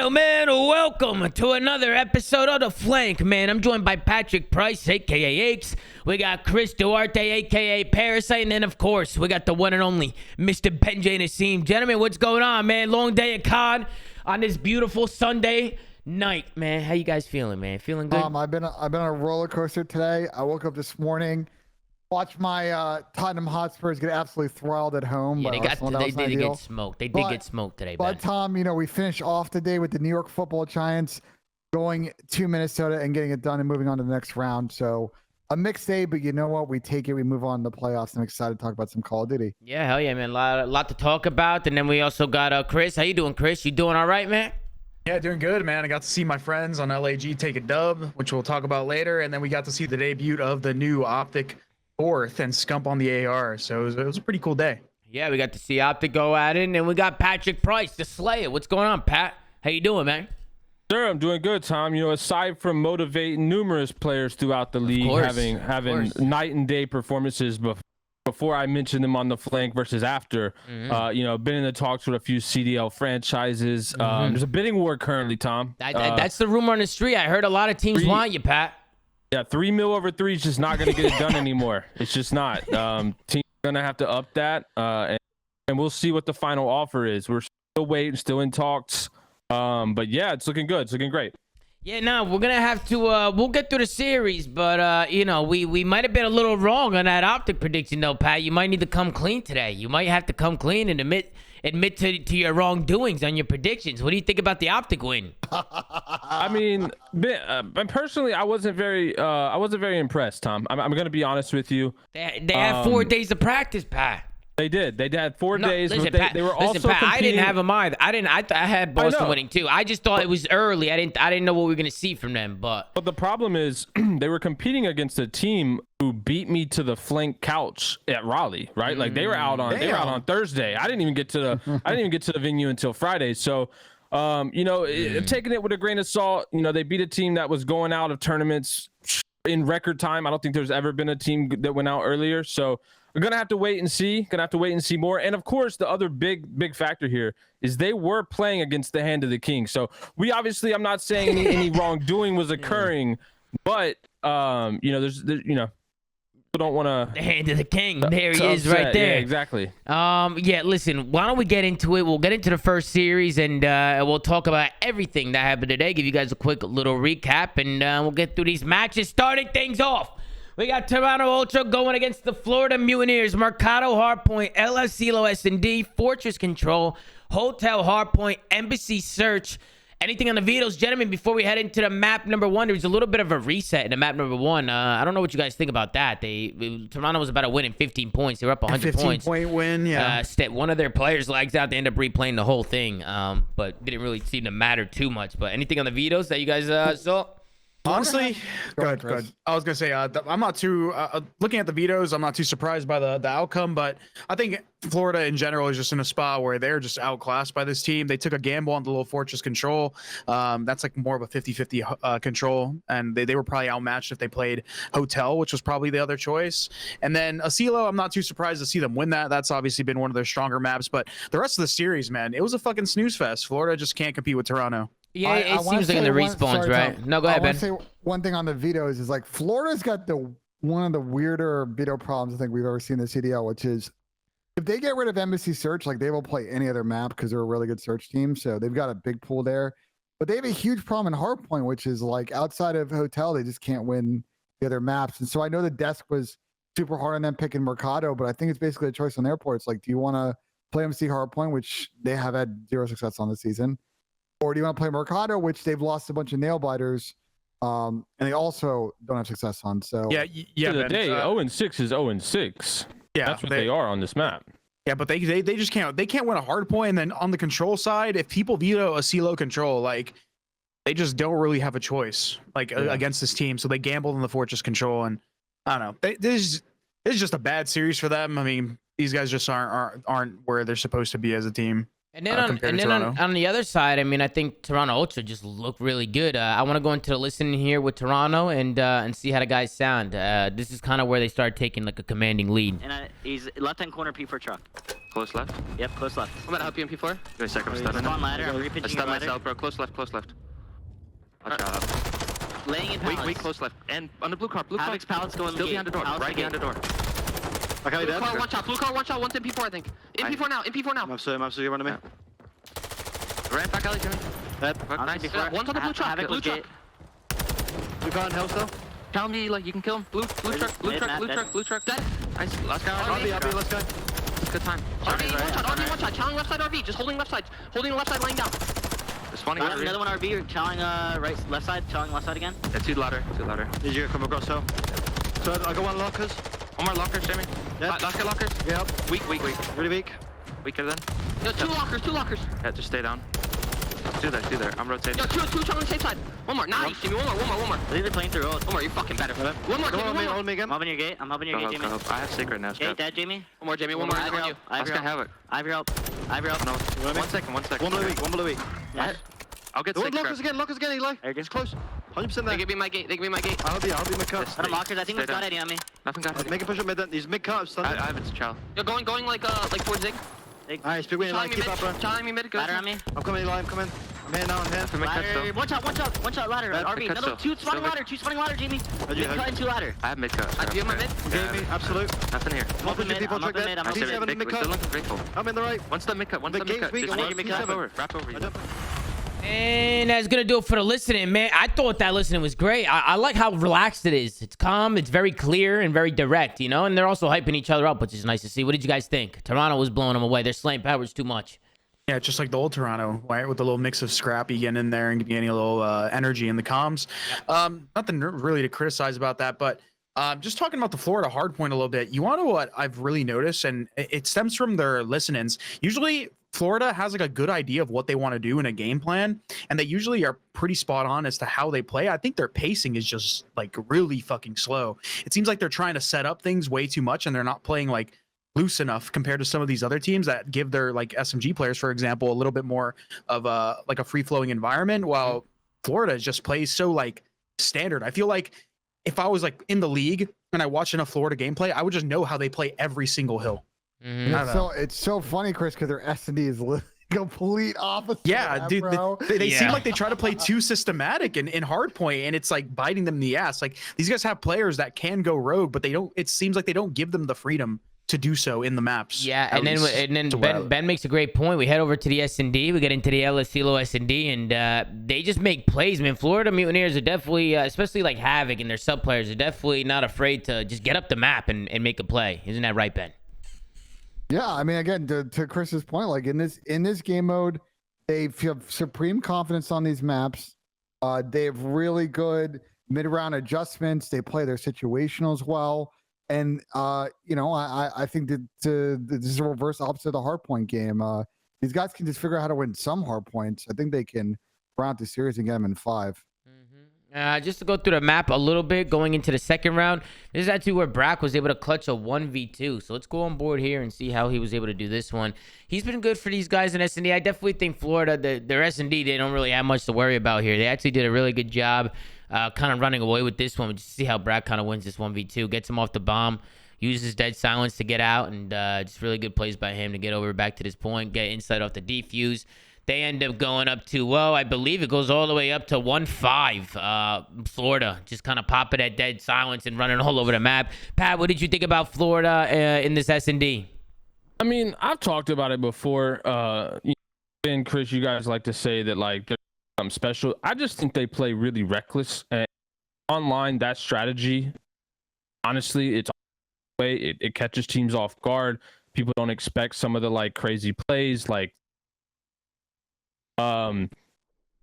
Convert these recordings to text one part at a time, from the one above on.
gentlemen, welcome to another episode of The Flank, man. I'm joined by Patrick Price, a.k.a. Aches. We got Chris Duarte, a.k.a. Parasite. And then, of course, we got the one and only Mr. Benjay Nassim. Gentlemen, what's going on, man? Long day of COD on this beautiful Sunday night, man. How you guys feeling, man? Feeling good? I've been on a roller coaster today. I woke up this morning, watched my Tottenham Hotspurs get absolutely throttled at home. Yeah, they did get smoked. They did get smoked today, man. But Tom, you know, we finished off the day with the New York Football Giants going to Minnesota and getting it done and moving on to the next round. So a mixed day, but you know what? We take it. We move on to the playoffs. I'm excited to talk about some Call of Duty. Yeah, hell yeah, man. A lot to talk about. And then we also got Chris. How you doing, Chris? You doing all right, man? Yeah, doing good, man. I got to see my friends on LAG take a dub, which we'll talk about later. And then we got to see the debut of the new Optic fourth and Scump on the AR. So it was a pretty cool day. Yeah, we got to see Optic go at it. And we got Patrick Price, the Slayer. What's going on, Pat? How you doing, man? Sir, I'm doing good, Tom. You know, aside from motivating numerous players throughout the league, having night and day performances before I mentioned them on the flank versus after, you know, been in the talks with a few CDL franchises. There's a bidding war currently, Tom. That's the rumor on the street. I heard a lot of teams want you, Pat. Yeah, $3 million over 3 is just not going to get it done anymore. It's just not. Team's going to have to up that, and we'll see what the final offer is. We're still waiting, still in talks. But yeah, it's looking good. It's looking great. Yeah, no, we're gonna have to. We'll get through the series, but you know, we might have been a little wrong on that Optic prediction, though, Pat. You might need to come clean today. You might have to come clean and admit to your wrongdoings on your predictions. What do you think about the Optic win? I mean, personally, I wasn't very impressed, Tom. I'm gonna be honest with you. They had 4 days of practice, Pat. They did. They had 4 days. Listen, but Pat, they were also Pat, competing. I didn't have them either. I had Boston winning too. I just thought it was early. I didn't know what we were gonna see from them. But the problem is they were competing against a team who beat me to the flank couch at Raleigh, right? Like they were out on Thursday. I didn't even get to the venue until Friday. So you know, taking it with a grain of salt, you know, they beat a team that was going out of tournaments in record time. I don't think there's ever been a team that went out earlier. So we're gonna have to wait and see more. And of course, the other big factor here is they were playing against the hand of the king. So we obviously, I'm not saying any wrongdoing was occurring, but you know, there's you know, people don't want to. The hand of the king. There he is, right there. Yeah, exactly. Yeah. Listen, why don't we get into it? We'll get into the first series, and we'll talk about everything that happened today. Give you guys a quick little recap, and we'll get through these matches. Starting things off, we got Toronto Ultra going against the Florida Mutineers, Mercado Hardpoint, LS Silo S&D, Fortress Control, Hotel Hardpoint, Embassy Search. Anything on the vetoes, gentlemen, before we head into the map number 1? There was a little bit of a reset in the map number 1. I don't know what you guys think about that. Toronto was about to win in 15 points. They were up 100 points. 15-point win, yeah. One of their players lags out. They end up replaying the whole thing, but didn't really seem to matter too much. But anything on the vetoes that you guys saw? Honestly, go ahead. I was gonna say I'm not too looking at the vetoes. I'm not too surprised by the outcome, but I think Florida in general is just in a spot where they're just outclassed by this team. They took a gamble on the little Fortress Control. That's like more of a 50-50 control, and they were probably outmatched if they played Hotel, which was probably the other choice. And then Asilo, I'm not too surprised to see them win that. That's obviously been one of their stronger maps, but the rest of the series, man, it was a fucking snooze fest. Florida just can't compete with Toronto. Yeah, it seems like in the respawns, right? Tom, No, go ahead, Ben. I want to say one thing on the vetoes is like Florida's got one of the weirder veto problems I think we've ever seen in the CDL, which is if they get rid of Embassy Search, like they will play any other map because they're a really good search team. So they've got a big pool there. But they have a huge problem in Hardpoint, which is like outside of Hotel, they just can't win the other maps. And so I know the desk was super hard on them picking Mercado, but I think it's basically a choice on their part. It's like, do you want to play MC Hardpoint, which they have had 0 success on this season? Or do you want to play Mercado, which they've lost a bunch of nail biters, and they also don't have success on. So yeah. The day 0-6 is 0-6. Yeah, that's what they are on this map. Yeah, but they just can't. They can't win a hard point. And then on the control side, if people veto a CeeLo control, like they just don't really have a choice, like against this team. So they gambled on the Fortress Control, and I don't know. This is just a bad series for them. I mean, these guys just aren't where they're supposed to be as a team. And then, on the other side, I mean, I think Toronto Ultra just look really good. I want to go into the listening here with Toronto and see how the guys sound. This is kind of where they start taking like a commanding lead. And he's left-hand corner P4 truck. Close left? Yep, close left. I'm gonna help you in P4. Give me a second, I'm stunned. Spawn ladder, I'm I repitching your stunned ladder. myself, bro. Close left, close left. Watch out. Laying in pallets. Weak, close left. And on the blue car, Havoc's pallets going Still behind the door, right behind the door. Okay, Blue car, watch out, blue car, watch out. One's in P4, I think. In P4 now, in P4 now. I'm you're running me. Right back alley, Jimmy. Dead. Nice. P4. One's on the blue truck, Havoc blue was truck. gate. You got in hell still? Tell me, like, you can kill him. Blue truck. Dead. Nice. Last guy, RV, let's go. Good time. RV, one shot. Challenge left side RV. Just holding left side. Holding left side, laying down. Just spawning Got another one RV, challenging left side, challenging left side again. Yeah, two ladder. Did you come across hell? So I got one lockers. One more lockers, Jamie. Yep. Last guy lockers. Yep. Weak. Really weak. Weaker then. Yo, two lockers. Yeah, just stay down. Do there. I'm rotating. Yo, two challenge safe side. One more. Nice, Jimmy. One more. I think they're playing through road. One more, you fucking better. One more, Jamie, one more. Hold me again. I'm helping your gate. Jamie. I have secret now, Gate Scott. dead, Jamie. One more, Jamie. One more. I have your on help. you. Last guy Havoc. I have your help. No. 1 second. One below weak. Yes. I'll get Oh, six. lockers again, Eli. It's close. 100% They there. give me my gate. I'll be my cut. Got him lockers. I think Stay we've got down. Eddie on me. Nothing got Make a push up mid then. He's mid cut. I have it, chow. You're going like towards Zig. Alright, speak with Eli. Keep up, bro. Challenge me mid. Ladder on me. I'm coming, Eli. I'm coming. I'm here now. For mid cut Ladder. still. One shot ladder. Mid RV. cut Another still. two spawning ladder, Jamie. Mid cut and two ladder. I have mid cut. Do you have my mid? Gave me. Absolute. Nothing here. I'm up in mid. I'm up in mid. T7 in mid cut. I'm in the right. Once the mid cut. The game's weak. I need your mid cut. Wrap over you. And that's gonna do it for the listening, man. I thought that listening was great. I like how relaxed it is. It's calm, it's very clear and very direct, you know. And they're also hyping each other up, which is nice to see. What did you guys think? Toronto was blowing them away. Their slaying power is too much. Yeah, just like the old Toronto, right? With a little mix of Scrappy getting in there and getting a little energy in the comms. Nothing really to criticize about that, but just talking about the Florida hardpoint a little bit. You want to know what I've really noticed, and it stems from their listenings. Usually, Florida has like a good idea of what they want to do in a game plan, and they usually are pretty spot on as to how they play. I think their pacing is just like really fucking slow. It seems like they're trying to set up things way too much, and they're not playing like loose enough compared to some of these other teams that give their like SMG players, for example, a little bit more of a like a free flowing environment, while Florida just plays so like standard. I feel like if I was like in the league and I watched enough Florida gameplay, I would just know how they play every single hill. It's so funny, Chris, because their S&D is complete opposite. Yeah, dude, bro. they seem like they try to play too systematic in hardpoint, and it's like biting them in the ass. Like these guys have players that can go rogue, but they don't. It seems like they don't give them the freedom to do so in the maps. Yeah, and then Ben makes a great point. We head over to the S&D. We get into the El Estilo S&D, and they just make plays, man. Florida Mutineers are definitely, especially like Havoc and their sub players, are definitely not afraid to just get up the map and make a play. Isn't that right, Ben? Yeah, I mean, again, to Chris's point, like in this game mode, they feel supreme confidence on these maps. They have really good mid-round adjustments. They play their situationals well. And you know, I think that this is a reverse opposite of the hardpoint game. These guys can just figure out how to win some hardpoints. I think they can round the series and get them in 5. Just to go through the map a little bit, going into the second round, this is actually where Brack was able to clutch a 1v2. So let's go on board here and see how he was able to do this one. He's been good for these guys in S&D. I definitely think Florida, their S&D, they don't really have much to worry about here. They actually did a really good job kind of running away with this one. Just see how Brack kind of wins this 1v2, gets him off the bomb, uses dead silence to get out, and just really good plays by him to get over back to this point, get inside off the defuse. They end up going up to, well, I believe it goes all the way up to 1-5. Florida just kind of popping that dead silence and running all over the map. Pat, what did you think about Florida in this S&D? I mean, I've talked about it before. And Chris, you guys like to say that like there's something special. I just think they play really reckless. And online, that strategy, honestly, it's it catches teams off guard. People don't expect some of the like crazy plays, like on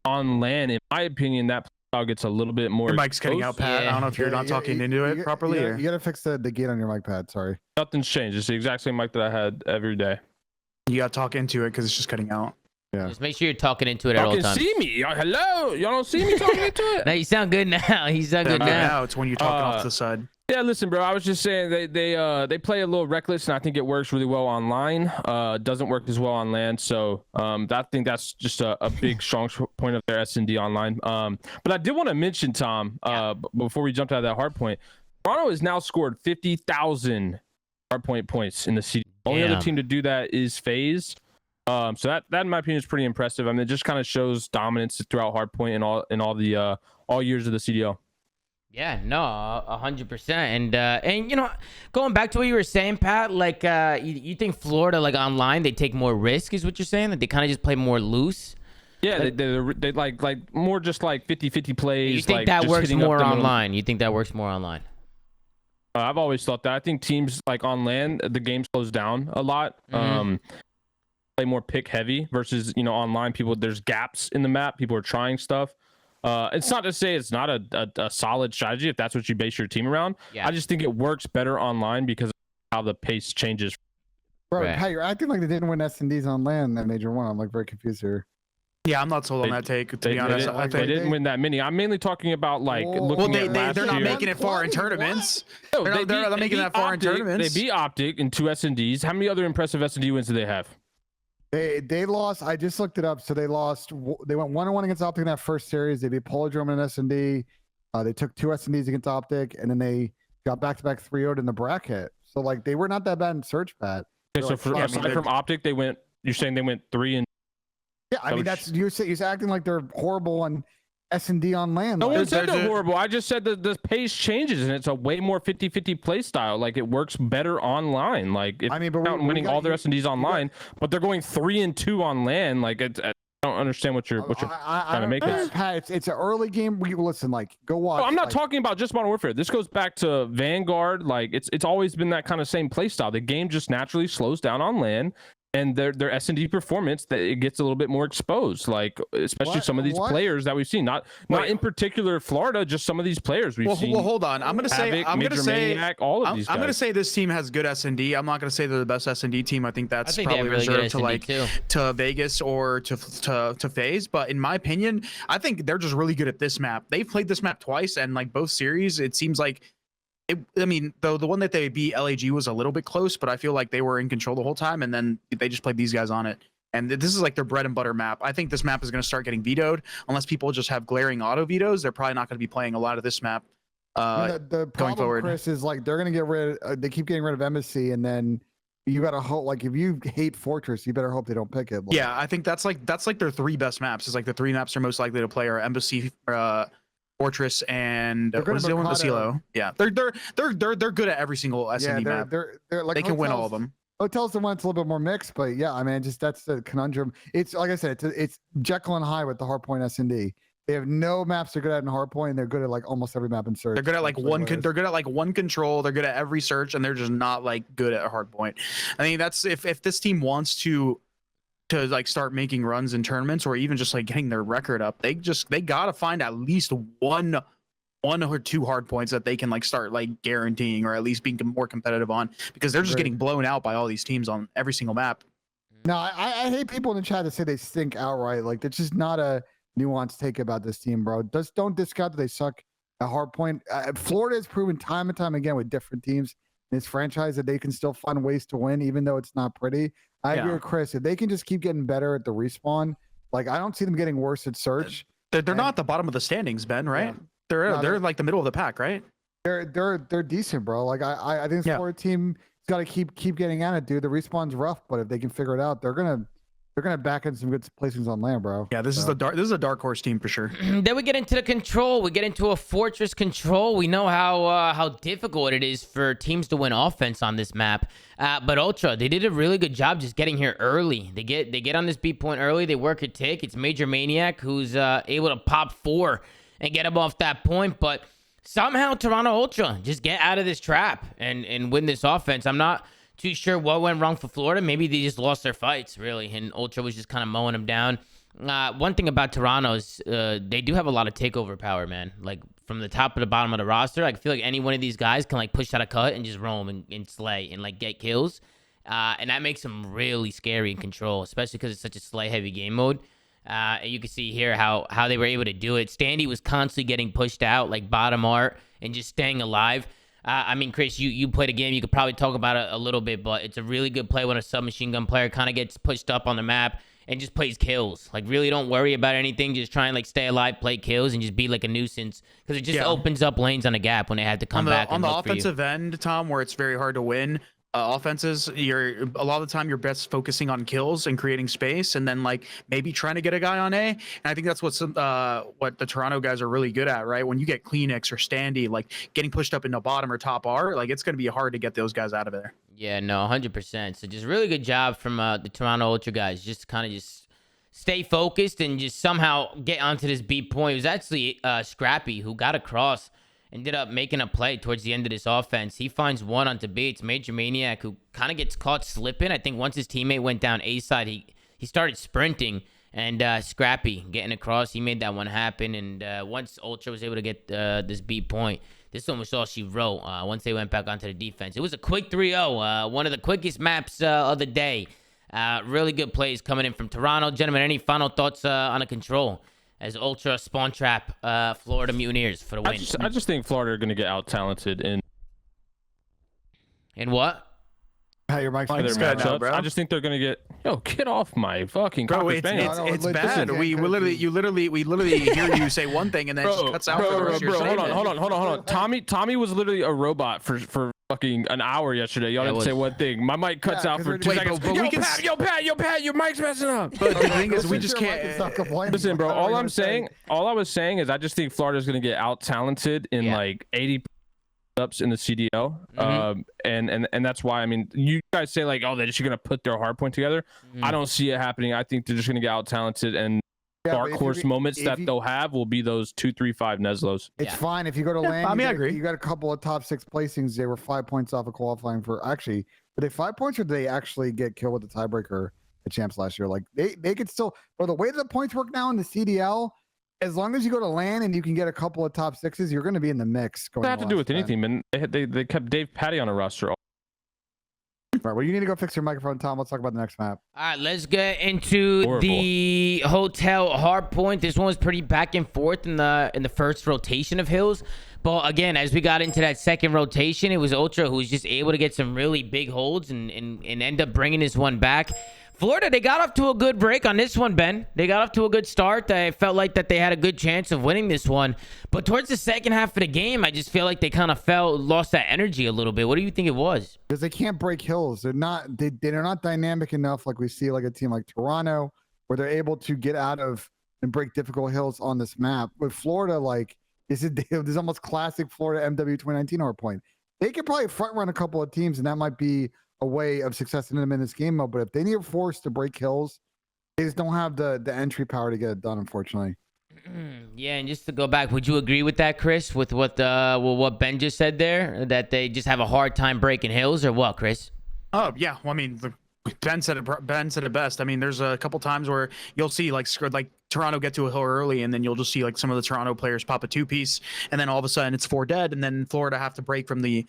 land. In my opinion, that style gets a little bit more. Your mic's cutting out, Pat. Yeah. I don't know if you're not talking into it properly. You gotta fix the gate on your mic pad. Sorry. Nothing's changed. It's the exact same mic that I had every day. You gotta talk into it because it's just cutting out. Yeah. Just make sure you're talking into it at all Y'all can times. see me. Hello. Y'all don't see me talking into it. Now you sound good now. You sound good now. Now it's when you're talking off to the side. Yeah, listen, bro. I was just saying they play a little reckless, and I think it works really well online. Doesn't work as well on land. So I think that's just a big strong point of their S&D online. But I did want to mention, Tom, before we jumped out of that hard point, Toronto has now scored 50,000 hard point points in the CD. Only other team to do that is FaZe. So that in my opinion is pretty impressive. I mean, it just kind of shows dominance throughout hardpoint and all years of the CDL. Yeah, no, 100%. And you know, going back to what you were saying, Pat, like you think Florida, like online, they take more risk, is what you're saying? That they kind of just play more loose. Yeah, they like more just like 50-50 plays. You think like, that works more online? online? You think that works more online? I've always thought that. I think teams like on land, the game slows down a lot. Play more pick heavy versus, you know, online people, there's gaps in the map. People are trying stuff. It's not to say it's not a solid strategy if that's what you base your team around. Yeah. I just think it works better online because of how the pace changes. Bro, Right. hey, you're acting like they didn't win S&Ds on land that major one. I'm like very confused here. Yeah, I'm not sold on that take, to be honest. I They think didn't win that many. I'm mainly talking about like looking at last they're not year. making it far in tournaments. No, They're not making that far in tournaments. They beat Optic in 2 S&Ds. How many other impressive S&D wins do they have? They lost. I just looked it up. So they lost. They went 1-1 against Optic in that first series. They beat Polydrome in S&D. They took 2 S&Ds against Optic, and then they got back-to-back 3-0'd in the bracket. So like they were not that bad in search, Pat. Okay, so aside from Optic, they went. You're saying they went 3 and. Yeah, I mean that's you're acting like they're horrible on S&D on land. No like, one said they're horrible. I just said that the pace changes and it's a way more 50-50 play style. Like it works better online. Like if I mean, but not winning all their S&Ds online, but they're going 3-2 on land. Like I don't understand what you're trying to make it. Pat, it's an early game. We listen, like go watch. I'm not talking about just Modern Warfare. This goes back to Vanguard. Like it's always been that kind of same play style. The game just naturally slows down on land. And their S&D performance, that it gets a little bit more exposed, like especially some of these players that we've seen. Not in particular Florida, just some of these players we've seen. Well, hold on. I'm gonna say all of these guys. I'm gonna say this team has good S&D. I'm not gonna say they're the best S&D team. I think that's probably reserved to to Vegas or to FaZe. But in my opinion, I think they're just really good at this map. They've played this map twice, and like both series, it seems like. I mean, though the one that they beat LAG was a little bit close, but I feel like they were in control the whole time, and then they just played these guys on it. And this is like their bread and butter map. I think this map is going to start getting vetoed unless people just have glaring auto vetoes. They're probably not going to be playing a lot of this map the going forward. Chris, is like they're going to get rid. They keep getting rid of Embassy, and then you got to hope. Like if you hate Fortress, you better hope they don't pick it. Like, yeah, I think that's like their 3 best maps. It's like the 3 maps they're most likely to play are Embassy, Fortress, and what is the one? Asilo. Yeah, they're good at every single S&D map. They're like they can win all of them. Hotels the one it's a little bit more mixed, but yeah, I mean, just that's the conundrum. It's like I said, it's Jekyll and Hyde with the hardpoint S&D. They have no maps they're good at in hardpoint, and they're good at like almost every map in search. They're good at like they're good at like one control. They're good at every search, and they're just not like good at hardpoint. I mean, that's if this team wants to like start making runs in tournaments or even just like getting their record up, they gotta find at least one or 2 hard points that they can like start like guaranteeing or at least being more competitive on, because they're just getting blown out by all these teams on every single map. No, I hate people in the chat that say they stink outright. Like that's just not a nuanced take about this team, bro. Just don't discount that they suck at hardpoint. Florida has proven time and time again with different teams in this franchise that they can still find ways to win, even though it's not pretty. I agree with Chris. If they can just keep getting better at the respawn, like I don't see them getting worse at search. They're not at the bottom of the standings, Ben, right? Yeah. They're like the middle of the pack, right? They're decent, bro. Like I think this Florida team got to keep getting at it, dude. The respawn's rough, but if they can figure it out, they're gonna back in some good placings on land, bro. Yeah, this is a dark horse team for sure. Then we get into the control. We get into a fortress control. We know how difficult it is for teams to win offense on this map. But Ultra, they did a really good job just getting here early. They get on this B point early. They work a tick. It's Major Maniac who's able to pop 4 and get him off that point. But somehow Toronto Ultra just get out of this trap and win this offense. I'm not too sure what went wrong for Florida. Maybe they just lost their fights, really, and Ultra was just kind of mowing them down. One thing about Toronto is they do have a lot of takeover power, man. Like, from the top to the bottom of the roster, I feel like any one of these guys can, like, push out a cut and just roam and slay and, like, get kills. And that makes them really scary in control, especially because it's such a slay heavy game mode. And you can see here how they were able to do it. Standy was constantly getting pushed out, like bottom art, and just staying alive. I mean, Chris, you played a game. You could probably talk about it a little bit, but it's a really good play when a submachine gun player kind of gets pushed up on the map and just plays kills. Like, really don't worry about anything. Just try and, like, stay alive, play kills, and just be, like, a nuisance. Because it just opens up lanes on the gap when they have to come back and on the look for you. offensive end, Tom, where it's very hard to win offenses, you're a lot of the time you're best focusing on kills and creating space, and then like maybe trying to get a guy on A. And I think that's what the Toronto guys are really good at, right? When you get Kleenex or Standy, like getting pushed up into bottom or top R, like it's going to be hard to get those guys out of there. Yeah, no, 100%. So just really good job from the Toronto Ultra guys. Just kind of just stay focused and just somehow get onto this B point. It was actually Scrappy who got across, ended up making a play towards the end of this offense. He finds one onto B. It's Major Maniac who kind of gets caught slipping. I think once his teammate went down A side, he started sprinting, and Scrappy getting across, he made that one happen. And once Ultra was able to get this B point, this one was all she wrote once they went back onto the defense. It was a quick 3-0, one of the quickest maps of the day. Really good plays coming in from Toronto. Gentlemen, any final thoughts on a control as Ultra spawn trap Florida Mutineers for the win? I just think Florida are going to get out-talented in what? Your mic's their It's good now, matchups. bro. I just think they're going to get... Yo, get off my fucking Bro, cocker it's bang. it's bad. We literally hear you say one thing and then it just cuts out for the rest of your statement. Hold on. Tommy was literally a robot for fucking an hour yesterday. Y'all didn't say one thing. My mic cuts out for 2 seconds. but we can Yo, Pat, your mic's messing up. But the thing is, we just can't. Listen, bro, all I was saying is I just think Florida's going to get out-talented in like 80 ups in the CDL. And that's why, I mean, you guys say like, oh, they're just going to put their hard point together. I don't see it happening. I think they're just going to get out-talented, and dark horse moments that they'll have will be those 2, 3, 5 Neslos. It's fine if you go to land. I mean, I agree. You got a couple of top 6 placings. They were 5 points off of qualifying for actually. Were they 5 points, or did they actually get killed with the tiebreaker at champs last year? Like they could still. Bro, the way that the points work now in the CDL, as long as you go to land and you can get a couple of top 6s, you're going to be in the mix. It doesn't have to do with anything, man. They kept Dave Patty on a roster. Right, well, you need to go fix your microphone, Tom. Let's talk about the next map. All right, let's get into the hotel hard point. This one was pretty back and forth in the first rotation of hills. But again, as we got into that second rotation, it was Ultra who was just able to get some really big holds and end up bringing this one back. Florida, they got off to a good break on this one, Ben. They got off to a good start. I felt like that they had a good chance of winning this one. But towards the second half of the game, I just feel like they kind of lost that energy a little bit. What do you think it was? Because they can't break hills. They're not dynamic enough like we see like a team like Toronto, where they're able to get out of and break difficult hills on this map. With Florida, like this is almost classic Florida MW 2019 hard point. They could probably front run a couple of teams, and that might be a way of success in them in this game mode. But if they need a force to break hills, they just don't have the entry power to get it done, unfortunately. Yeah, and just to go back, would you agree with that, Chris, with what Ben just said there, that they just have a hard time breaking hills, or what, Chris? Oh yeah, well, I mean, Ben said it best. I mean, there's a couple times where you'll see like Toronto get to a hill early, and then you'll just see like some of the Toronto players pop a 2-piece, and then all of a sudden it's 4 dead, and then Florida have to break from the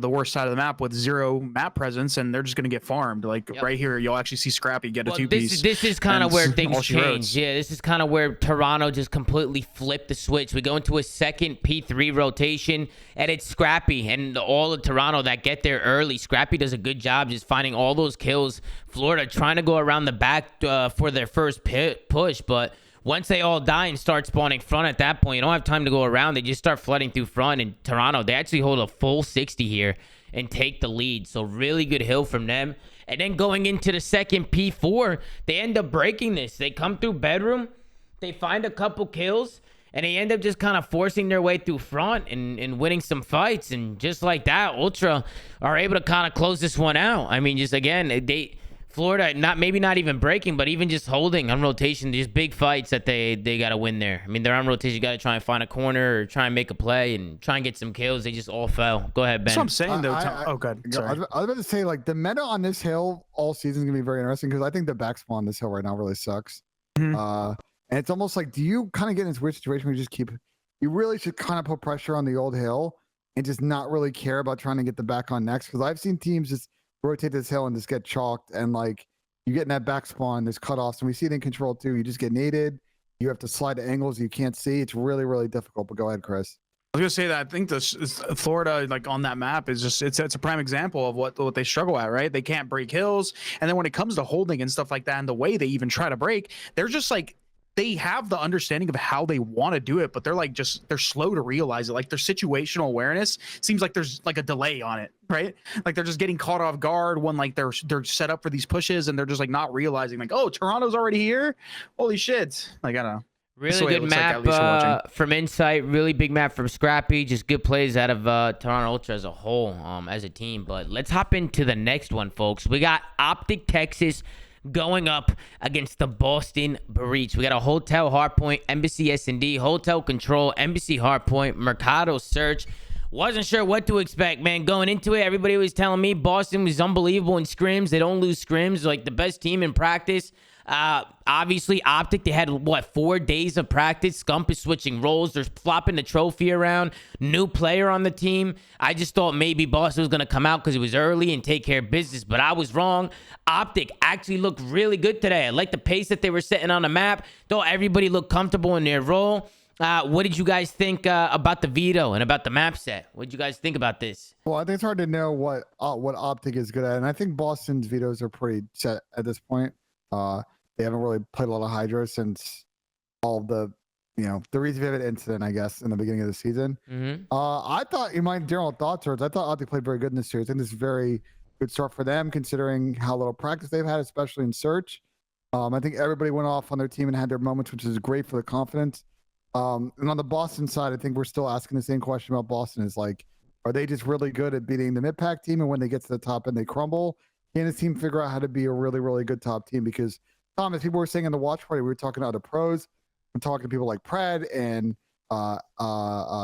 the worst side of the map with 0 map presence, and they're just going to get farmed. Like right here, you'll actually see Scrappy get a 2-piece. This is kind of where things change. Yeah, this is kind of where Toronto just completely flipped the switch. We go into a second P3 rotation, and it's Scrappy and all of Toronto that get there early. Scrappy does a good job just finding all those kills. Florida trying to go around the back for their first push, but once they all die and start spawning front at that point, you don't have time to go around. They just start flooding through front. And Toronto, they actually hold a full 60 here and take the lead. So really good hill from them. And then going into the second P4, they end up breaking this. They come through bedroom. They find a couple kills. And they end up just kind of forcing their way through front and winning some fights. And just like that, Ultra are able to kind of close this one out. I mean, just again, Florida, maybe not even breaking, but even just holding on rotation, these big fights that they got to win there. I mean, they're on rotation. You got to try and find a corner or try and make a play and try and get some kills. They just all fell. Go ahead, Ben. That's what I'm saying, though. God. Sorry. I was about to say, like, the meta on this hill all season is going to be very interesting, because I think the back spawn on this hill right now really sucks. And it's almost like, do you kind of get in this weird situation where you really should kind of put pressure on the old hill and just not really care about trying to get the back on next? Because I've seen teams just rotate this hill and just get chalked. And like you get in that back spawn, there's cutoffs, and we see it in control too. You just get naded. You have to slide to angles you can't see. It's really, really difficult. But go ahead, Chris. I was gonna say that I think this Florida, like on that map, is just it's a prime example of what they struggle at, right? They can't break hills, and then when it comes to holding and stuff like that, and the way they even try to break, they're just like they have the understanding of how they want to do it, but they're slow to realize it. Like their situational awareness seems like there's like a delay on it, right? Like they're just getting caught off guard when like they're set up for these pushes, and they're just like not realizing like, oh, Toronto's already here. Holy shit! Like I don't know. Really good map from Insight. Really big map from Scrappy. Just good plays out of Toronto Ultra as a whole, as a team. But let's hop into the next one, folks. We got Optic Texas going up against the Boston Breach. We got a Hotel Hardpoint, Embassy S&D, Hotel Control, Embassy Hardpoint, Mercado Search. Wasn't sure what to expect, man. Going into it, everybody was telling me Boston was unbelievable in scrims. They don't lose scrims. Like the best team in practice. Obviously, Optic, they had, 4 days of practice. Scump is switching roles. They're flopping the trophy around. New player on the team. I just thought maybe Boston was going to come out because it was early and take care of business, but I was wrong. Optic actually looked really good today. I like the pace that they were setting on the map. Thought everybody looked comfortable in their role. What did you guys think about the veto and about the map set? What did you guys think about this? Well, I think it's hard to know what Optic is good at, and I think Boston's vetoes are pretty set at this point. They haven't really played a lot of Hydra since all the, the Reese Vivid incident, I guess, in the beginning of the season. I thought, my general thoughts are, I thought Optic played very good in this series. I think this is a very good start for them, considering how little practice they've had, especially in search. I think everybody went off on their team and had their moments, which is great for the confidence. And on the Boston side, I think we're still asking the same question about Boston is like, are they just really good at beating the mid-pack team? And when they get to the top and they crumble, can this team figure out how to be a really, really good top team? Because Thomas, people were saying in the watch party, we were talking to other pros. I'm talking to people like Pred and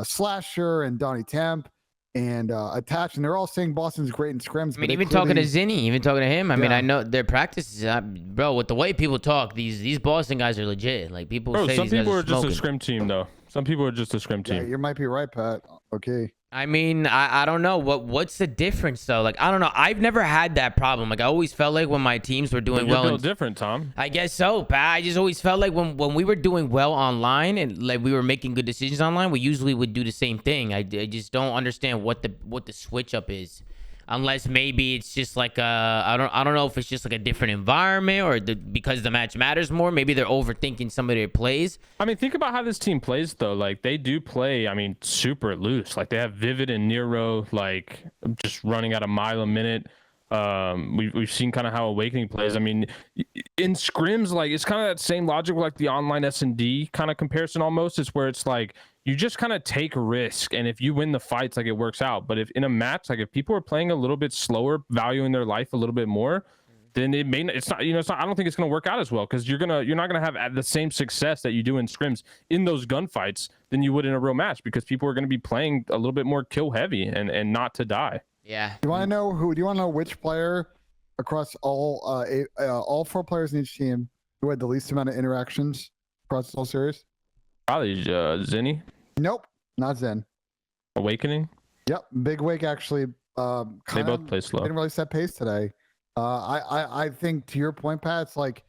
Slasher and Donnie Temp and Attach, and they're all saying Boston's great in scrims. I mean, even talking to Zinni, even talking to him. I mean, I know their practices, bro. With the way people talk, these Boston guys are legit. Like people say, some these people guys are just a scrim team, though. Some people are just a scrim team. Yeah, you might be right, Pat. Okay. I mean, I don't know what's the difference though. Like I don't know. I've never had that problem. Like I always felt like when my teams were doing well, built different, Tom. I guess so, Pat. I just always felt like when we were doing well online and like we were making good decisions online, we usually would do the same thing. I just don't understand what the switch up is, unless maybe it's just like I don't know if it's just like a different environment or because the match matters more. Maybe they're overthinking some of their plays. I mean, think about how this team plays though. Like they do play, I mean, super loose. Like they have Vivid and Nero like just running at a mile a minute. We've seen kind of how Awakening plays. I mean, in scrims, like it's kind of that same logic with like the online S&D kind of comparison almost. It's where it's like you just kind of take risk, and if you win the fights, like it works out. But if in a match, like if people are playing a little bit slower, valuing their life a little bit more, then it may it's not I don't think it's going to work out as well, because you're not gonna have the same success that you do in scrims in those gunfights than you would in a real match, because people are going to be playing a little bit more kill heavy and not to die. Yeah. Do you want to know which player across all 4 players in each team who had the least amount of interactions across the whole series? Probably Zinni. Nope, not Zen. Awakening. Yep, Big Wake actually. They both play slow. Didn't really set pace today. I think to your point, Pat, it's like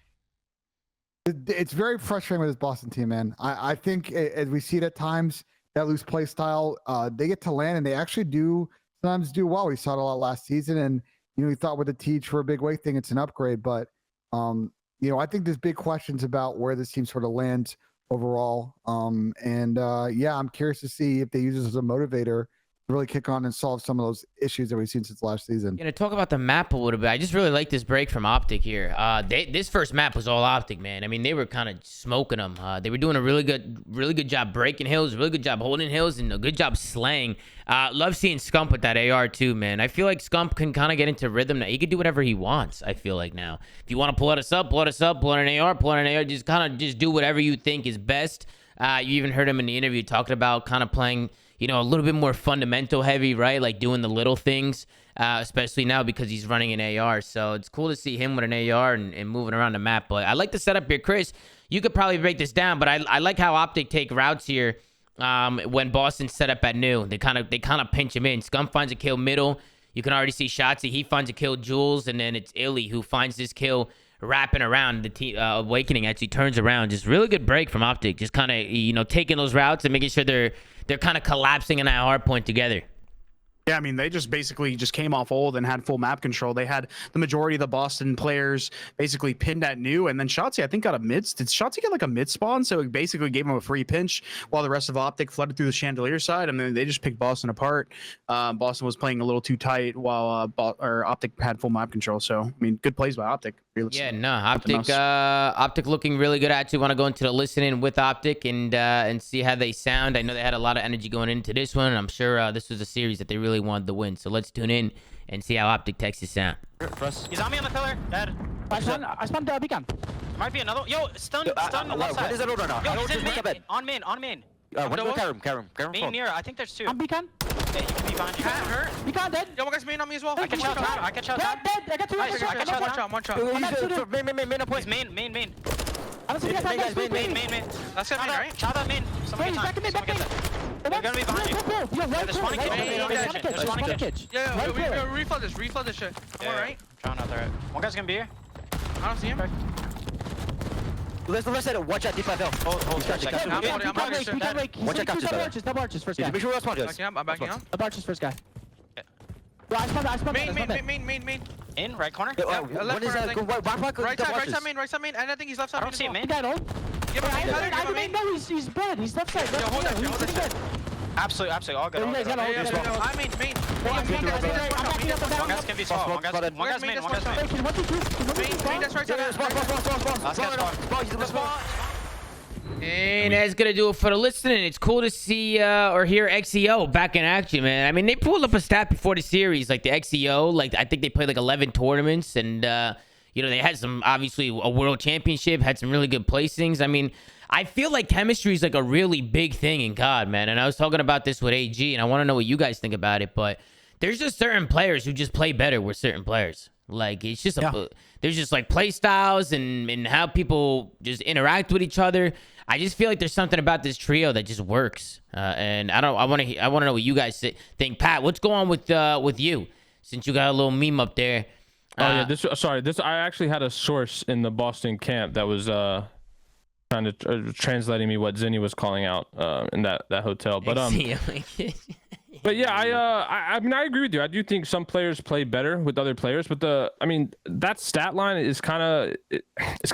it's very frustrating with this Boston team, man. I think as we see it at times, that loose play style, they get to land and they actually sometimes do well. We saw it a lot last season, and we thought with the Teach for a Big Wake thing, it's an upgrade, but I think there's big questions about where this team sort of lands overall. Yeah, I'm curious to see if they use this as a motivator to really kick on and solve some of those issues that we've seen since last season. Gonna talk about the map a little bit. I just really like this break from Optic here. This first map was all Optic, man. I mean, they were kind of smoking them. They were doing a really good job breaking hills, really good job holding hills, and a good job slaying. Love seeing Scump with that AR too, man. I feel like Scump can kind of get into rhythm now. He can do whatever he wants, I feel like now. If you want to pull us up, pull out an AR, just kind of do whatever you think is best. You even heard him in the interview talking about kind of playing, a little bit more fundamental heavy, right? Like doing the little things, especially now because he's running an AR. So it's cool to see him with an AR and moving around the map. But I like the setup here. Chris, you could probably break this down, but I like how Optic take routes here. When Boston set up at new, they kind of pinch him in. Scum finds a kill middle. You can already see Shotzi. He finds a kill, Jules, and then it's Illy who finds this kill, wrapping around. The team Awakening actually turns around. Just really good break from Optic. Just kind of taking those routes and making sure they're kind of collapsing in that hard point together. Yeah, I mean, they just basically just came off old and had full map control. They had the majority of the Boston players basically pinned at new, and then Shotzi, I think, got a mid. Did Shotzi get like a mid spawn? So it basically gave him a free pinch while the rest of Optic flooded through the chandelier side, and then they just picked Boston apart. Boston was playing a little too tight while Optic had full map control. So, I mean, good plays by Optic. Yeah, no, Optic looking really good. I actually want to go into the listening with Optic and see how they sound. I know they had a lot of energy going into this one, and I'm sure this was a series that they really wanted to win. So let's tune in and see how Optic Texas sound. He's on me on the pillar. Dead. I spawned beacon. Might be another. Yo, stun on the left side. What is that order now? Yo, he's in main. On main. What about Karim? Main near. I think there's two. I'm beacon. Yeah, you can be behind you. Hurt. Beacon dead. Yo, one guy's main on me as well. I catch out top. I catch out top. Dead. I got two. Nice. I catch out top. One shot. Main up He's main. I don't see that guys. Main. That's it, right? Shot that main. Someone Back in. They're gonna be behind you. Yeah, there's one kitchen. Yeah, reflood this shit. I'm alright. Trying out there. One guy's gonna be here. I don't see him. Let's set it. Watch out, D5L. Hold second. Watch out, capture. Double arches first guy. Make sure we're responding. I'm backing up. Double arches first guy. I spawned. Main. In right corner. What is that? Right side main. And I think he's left side. I don't see him main. Guy, no. Yeah, main. No, he's bad. He's left side. Yo, hold that. Absolutely. All good. You guys got all good. I'm main. One guy's gonna be small. One guy's main. Main, that's right side. And that's gonna do it for the listening. It's cool to see or hear Xeo back in action, man. I mean, they pulled up a stat before the series, like the Xeo. Like I think they played like 11 tournaments, and they had some, obviously a world championship, had some really good placings. I mean, I feel like chemistry is like a really big thing in COD, man. And I was talking about this with AG, and I want to know what you guys think about it. But there's just certain players who just play better with certain players. Like it's just there's just like play styles and how people just interact with each other. I just feel like there's something about this trio that just works. And I want to know what you guys think. Pat, what's going on with you? Since you got a little meme up there. I actually had a source in the Boston camp that was kind of translating me what Zinni was calling out in that hotel. But but yeah, I mean, I agree with you. I do think some players play better with other players, but that stat line is kind of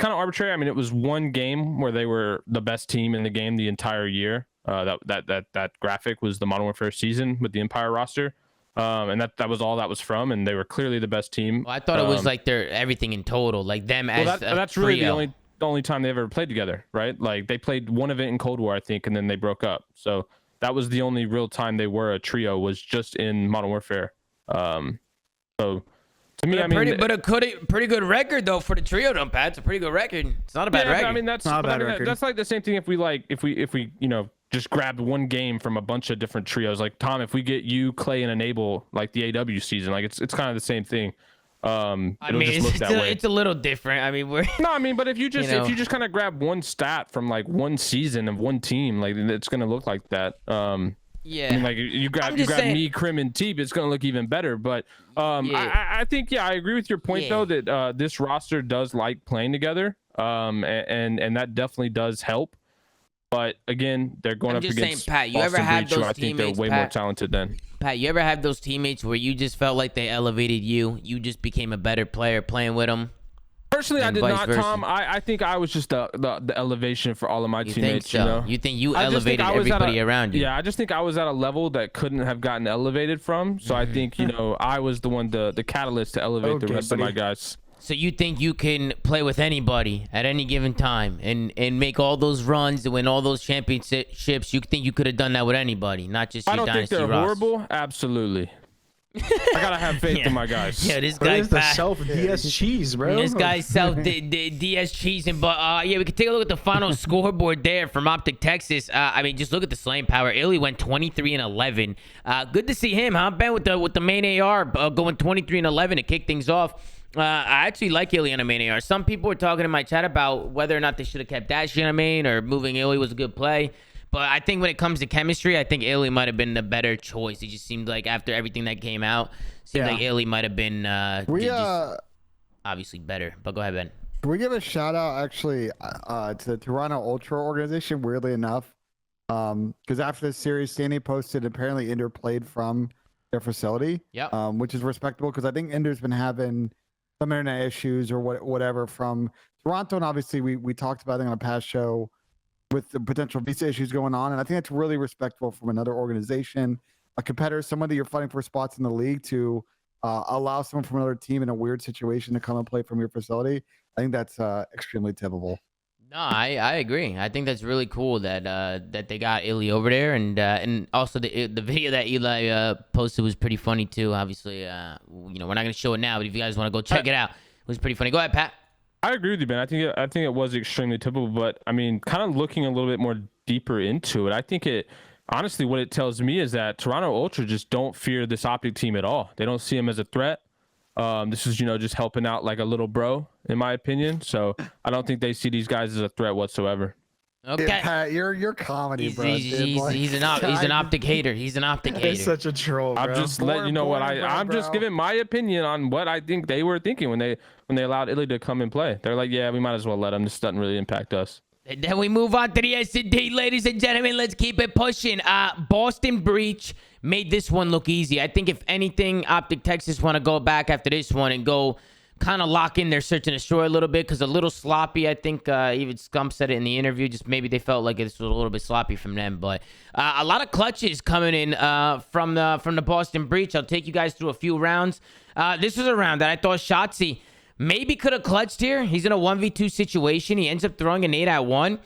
arbitrary. I mean, it was one game where they were the best team in the game the entire year. That graphic was the Modern Warfare season with the Empire roster. And that was all that was from, and they were clearly the best team. Well, I thought it was like their everything in total, like them as that's really the only time they ever played together, right? Like they played one event in Cold War, I think, and then they broke up. So that was the only real time they were a trio, was just in Modern Warfare. So to me, but a pretty good record though for the trio, though, Pat. It's a pretty good record. It's not a bad record. I mean, that's not a bad record. That's like the same thing if we just grabbed one game from a bunch of different trios. Like Tom, if we get you, Clay, and Enable like the AW season, like it's kind of the same thing. I mean, it's a little different. I mean, but if you just kind of grab one stat from like one season of one team, like it's gonna look like that. Yeah. I mean, like you grab me, Crim, and Teep, it's gonna look even better. But I think I agree with your point though that this roster does like playing together. And that definitely does help. But again, they're going up against Pat, you ever had those I think they're way more talented than. Pat, you ever have those teammates where you just felt like they elevated you? You just became a better player playing with them? Personally, I did not, Tom. I think I was just the elevation for all of my teammates. Think so? You think you elevated everybody around you? Yeah, I just think I was at a level that couldn't have gotten elevated from. So I think, I was the one, the catalyst to elevate the rest of my guys. So you think you can play with anybody at any given time and make all those runs and win all those championships? You think you could have done that with anybody, not just your Dynasty Ross? I don't think they're horrible. Absolutely. I gotta have faith in my guys. Yeah, this guy the self DS cheese, bro. This guy's self DS cheese, and we can take a look at the final scoreboard there from Optic Texas. I mean, just look at the slaying power. Illy went 23-11. Good to see him, huh? Ben with the main AR going 23-11 to kick things off. I actually like Illy on a main AR. Some people were talking in my chat about whether or not they should have kept Dashy on a main or moving Illy was a good play. But I think when it comes to chemistry, I think Italy might have been the better choice. It just seemed like after everything that came out, seemed like Italy might have been just obviously better. But go ahead, Ben. Can we give a shout out actually to the Toronto Ultra organization? Weirdly enough, because after this series, Stanley posted apparently Ender played from their facility. Yeah. Which is respectable because I think Ender's been having some internet issues or whatever from Toronto, and obviously we talked about it on a past show with the potential visa issues going on, and I think that's really respectful from another organization, a competitor, someone that you're fighting for spots in the league to allow someone from another team in a weird situation to come and play from your facility. I think that's extremely tippable. No, I agree. I think that's really cool that that they got Illy over there, and also the video that Eli posted was pretty funny too. Obviously, you know, we're not gonna show it now, but if you guys want to go check it out, it was pretty funny. Go ahead, Pat. I agree with you, Ben. I think it was extremely typical, but I mean, kind of looking a little bit more deeper into it, I think it honestly what it tells me is that Toronto Ultra just don't fear this Optic team at all. They don't see him as a threat. This is, you know, just helping out like a little bro, in my opinion. So I don't think they see these guys as a threat whatsoever. Okay. Yeah, Pat, you're comedy, bro. He's an Optic hater. He's an Optic hater. He's such a troll, bro. I'm just letting you know what I'm just giving my opinion on what I think they were thinking when they allowed Italy to come and play. They're like, yeah, we might as well let them. This doesn't really impact us. And then we move on to the S&D, ladies and gentlemen. Let's keep it pushing. Boston Breach made this one look easy. I think if anything, Optic Texas want to go back after this one and go kind of lock in their search and destroy a little bit because a little sloppy. I think even Scump said it in the interview. Just maybe they felt like this was a little bit sloppy from them. But a lot of clutches coming in from the Boston Breach. I'll take you guys through a few rounds. This was a round that I thought Shotzi maybe could have clutched here. He's in a 1v2 situation. He ends up throwing an 8-at-1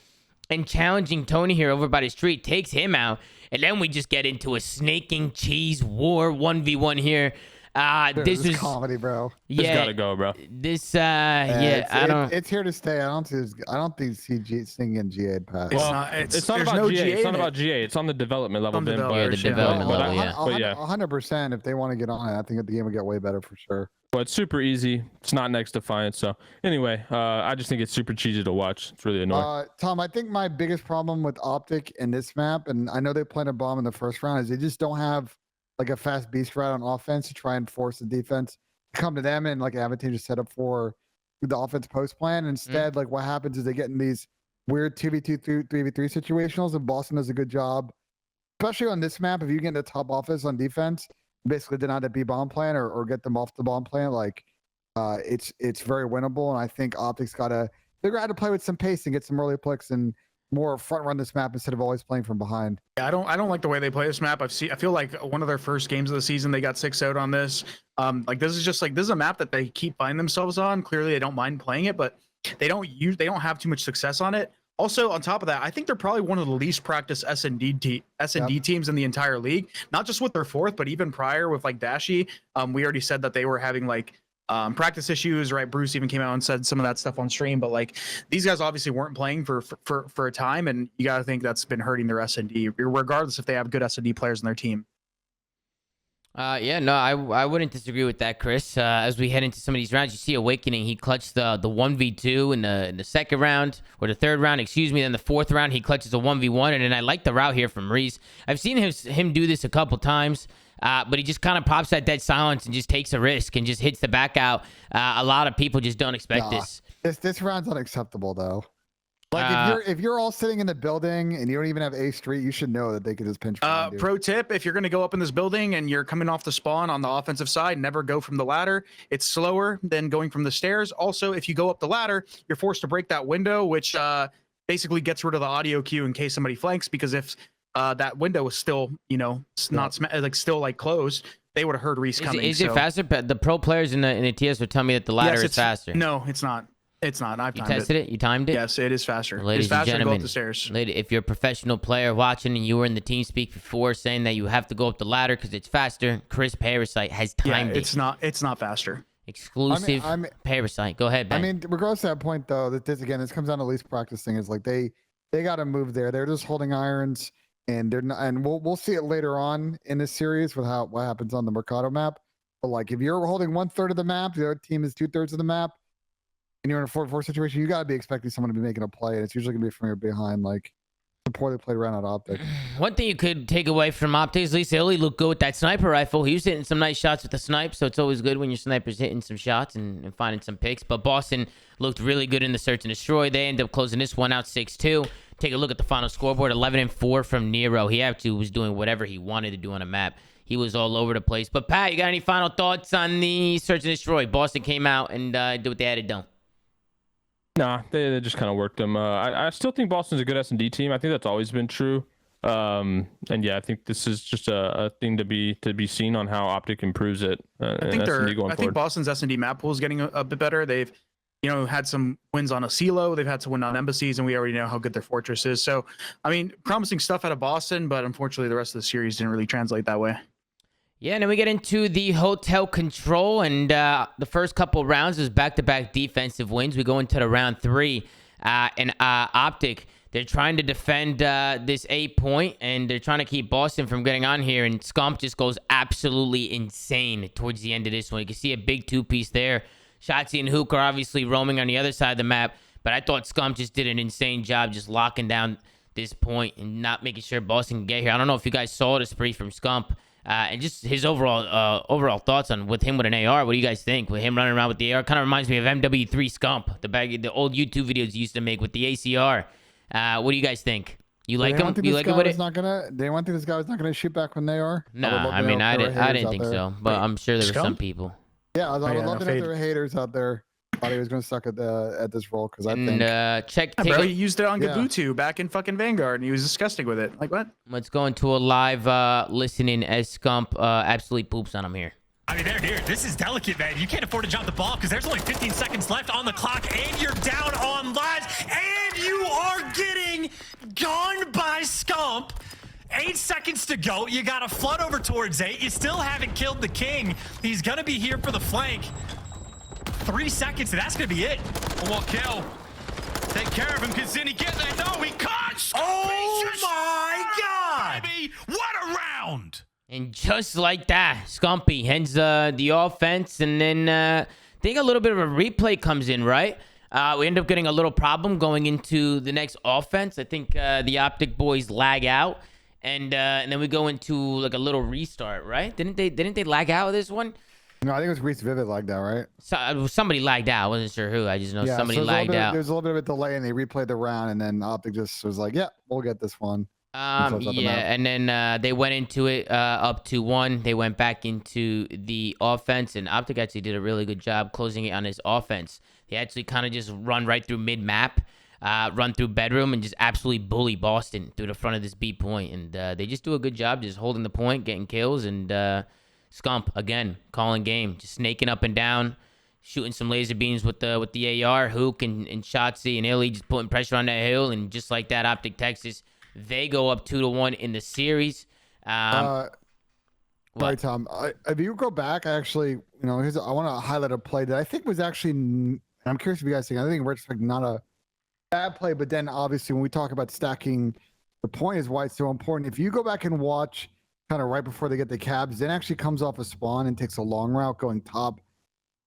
and challenging Tony here over by the street. Takes him out. And then we just get into a snaking cheese war 1v1 here. Dude, this was comedy, bro. This gotta go, bro. This it's here to stay. I don't think CG singing GA pass. It's not about GA. It's not about GA. It's on the development level. The development level. Yeah. 100%. If they want to get on it, I think the game will get way better for sure. But it's super easy. It's not next Defiance. So anyway, I just think it's super cheesy to watch. It's really annoying. Tom, I think my biggest problem with Optic in this map, and I know they planted a bomb in the first round, is they just don't have like a fast beast route on offense to try and force the defense to come to them and like an advantageous setup for the offense post plan. Instead, like what happens is they get in these weird 2v2, 3v3 situationals, and Boston does a good job, especially on this map. If you get in the top offense on defense, basically deny the B bomb plan or get them off the bomb plan, like it's very winnable. And I think Optic's got to figure out how to play with some pace and get some early picks and more front run this map instead of always playing from behind. Yeah, I don't like the way they play this map. I feel like one of their first games of the season they got 6-0 on this. Like this is a map that they keep finding themselves on. Clearly they don't mind playing it, but they don't have too much success on it. Also, on top of that, I think they're probably one of the least practiced S&D teams in the entire league. Not just with their fourth, but even prior with like Dashi. We already said that they were having like practice issues, right? Bruce even came out and said some of that stuff on stream, but like these guys obviously weren't playing for a time, and you got to think that's been hurting their S&D, regardless if they have good S&D players in their team. Yeah, no, I wouldn't disagree with that, Chris. As we head into some of these rounds, you see Awakening. He clutched the 1v2 in the second round, or the third round, excuse me. Then the fourth round, he clutches a 1v1, and then I like the route here from Reese. I've seen him do this a couple times. But he just kind of pops that dead silence and just takes a risk and just hits the back out. A lot of people just don't expect this. This round's unacceptable though. Like if you're all sitting in the building and you don't even have A Street, you should know that they could just pinch. Pro tip: if you're going to go up in this building and you're coming off the spawn on the offensive side, never go from the ladder. It's slower than going from the stairs. Also, if you go up the ladder, you're forced to break that window, which basically gets rid of the audio cue in case somebody flanks. Because if that window was still, still closed, they would have heard Reese coming. Is it faster? The pro players in the TS would tell me that the ladder is faster. No, it's not. It's not. I've timed tested it. You timed it? Yes, it is faster. Well, ladies it's faster and gentlemen, to go up the stairs. If you're a professional player watching and you were in the team speak before saying that you have to go up the ladder because it's faster, Chris Parasite has timed it. It's not faster. Exclusive Parasite. Go ahead, Ben. I mean, regardless of that point though, this comes down to least practicing. Is like they got to move there. They're just holding irons. And they're not, and we'll see it later on in this series with what happens on the Mercado map. But like if you're holding 1/3 of the map, the other team is 2/3 of the map, and you're in a 4-4 situation, you gotta be expecting someone to be making a play, and it's usually gonna be from your behind. Like poorly played around at Optic. One thing you could take away from Optic is at least Illy looked good with that sniper rifle. He was hitting some nice shots with the snipe, so it's always good when your sniper's hitting some shots and finding some picks. But Boston looked really good in the search and destroy. They end up closing this one out 6-2. Take a look at the final scoreboard, 11-4 from Nero. He actually was doing whatever he wanted to do on a map. He was all over the place. But Pat, you got any final thoughts on the search and destroy? Boston came out and did what they had to do. Nah, they just kind of worked them. I still think Boston's a good S&D team. I think that's always been true. And yeah, I think this is just a thing to be seen on how Optic improves it. I think Boston's S&D map pool is getting a bit better. They've had some wins on Asilo. They've had some win on Embassies, and we already know how good their fortress is. So, I mean, promising stuff out of Boston, but unfortunately, the rest of the series didn't really translate that way. Yeah, and then we get into the hotel control, and the first couple rounds is back-to-back defensive wins. We go into the round 3, and Optic, they're trying to defend this 8-point, and they're trying to keep Boston from getting on here, and Scump just goes absolutely insane towards the end of this one. You can see a big two-piece there. Shotzi and Hook are obviously roaming on the other side of the map, but I thought Scump just did an insane job just locking down this point and not making sure Boston can get here. I don't know if you guys saw the spree from Scump. And just his overall thoughts on with an AR. What do you guys think? With him running around with the AR, kind of reminds me of MW3 Scump, the old YouTube videos he used to make with the ACR. What do you guys think? You like him? You like it with it? They want think this guy was not gonna shoot back when they are. No, I mean I didn't think so, but I'm sure there were some people. Yeah, I would love to know if there were haters out there. Thought he was gonna suck at this role because I think. Bro, he used it on Gabutu back in fucking Vanguard, and he was disgusting with it. Like what? Let's go into a live listening as Scump absolutely poops on him here. I mean, this is delicate, man. You can't afford to drop the ball because there's only 15 seconds left on the clock, and you're down on lives, and you are getting gone by Scump. 8 seconds to go. You got to flood over towards 8. You still haven't killed the king. He's going to be here for the flank. 3 seconds, and that's going to be it. One more kill. Take care of him, because then he gets there. No, he caught. Oh, my God. Baby. What a round. And just like that, Scumpy ends the offense, and then I think a little bit of a replay comes in, right? We end up getting a little problem going into the next offense. I think the Optic boys lag out, and then we go into like a little restart, right? Didn't they lag out with this one? No, I think it was Reese Vivid lagged out, right? So, somebody lagged out. I wasn't sure who. I just know somebody lagged out. There's a little bit of a delay, and they replayed the round, and then Optic just was like, "Yeah, we'll get this one." And then they went into it up 2-1. They went back into the offense, and Optic actually did a really good job closing it on his offense. They actually kind of just run right through mid-map, run through bedroom, and just absolutely bully Boston through the front of this B point. And they just do a good job just holding the point, getting kills, and Scump, again, calling game, just snaking up and down, shooting some laser beams with the AR, Hook and Shotzi and Illy just putting pressure on that hill, and just like that, Optic Texas, they go up 2-1 in the series. Right, Tom. If you go back, I want to highlight a play that I think was actually, and I'm curious if you guys think, I think in retrospect, not a bad play, but then obviously when we talk about stacking, the point is why it's so important. If you go back and watch kind of right before they get the cabs, then actually comes off a spawn and takes a long route going top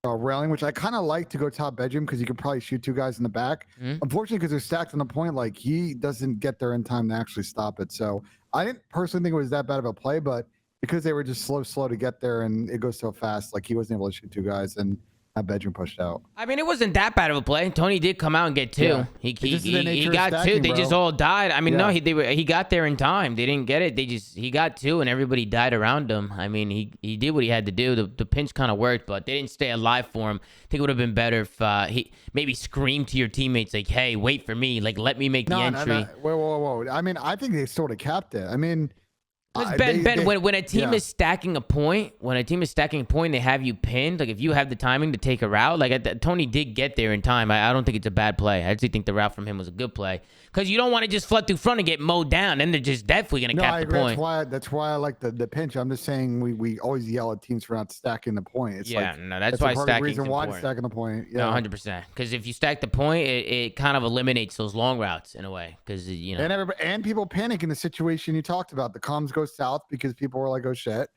railing, which I kind of like to go top bedroom because you can probably shoot 2 guys in the back. Unfortunately, because they're stacked on the point, like he doesn't get there in time to actually stop it. So I didn't personally think it was that bad of a play, but because they were just slow to get there and it goes so fast, like he wasn't able to shoot 2 guys and have bedroom pushed out. I mean, it wasn't that bad of a play. Tony did come out and get 2. Yeah. He got stacking, 2. They just all died. I mean, no, he got there in time. They didn't get it. He got 2 and everybody died around him. I mean, he did what he had to do. The pinch kind of worked, but they didn't stay alive for him. I think it would have been better if he maybe screamed to your teammates like, "Hey, wait for me. Like, let me make the entry." Whoa. I mean, I think they sort of capped it. I mean, when a team is stacking a point, they have you pinned. Like if you have the timing to take a route, like Tony did get there in time. I don't think it's a bad play. I actually think the route from him was a good play because you don't want to just flood through front and get mowed down. Then they're just definitely going to cap the point. That's why I like the pinch. I'm just saying we always yell at teams for not stacking the point. It's that's why stacking reason why stacking the point. Yeah. No, 100%. Because if you stack the point, it kind of eliminates those long routes in a way. Because and people panic in the situation you talked about. The comms go south because people were like, "Oh shit,"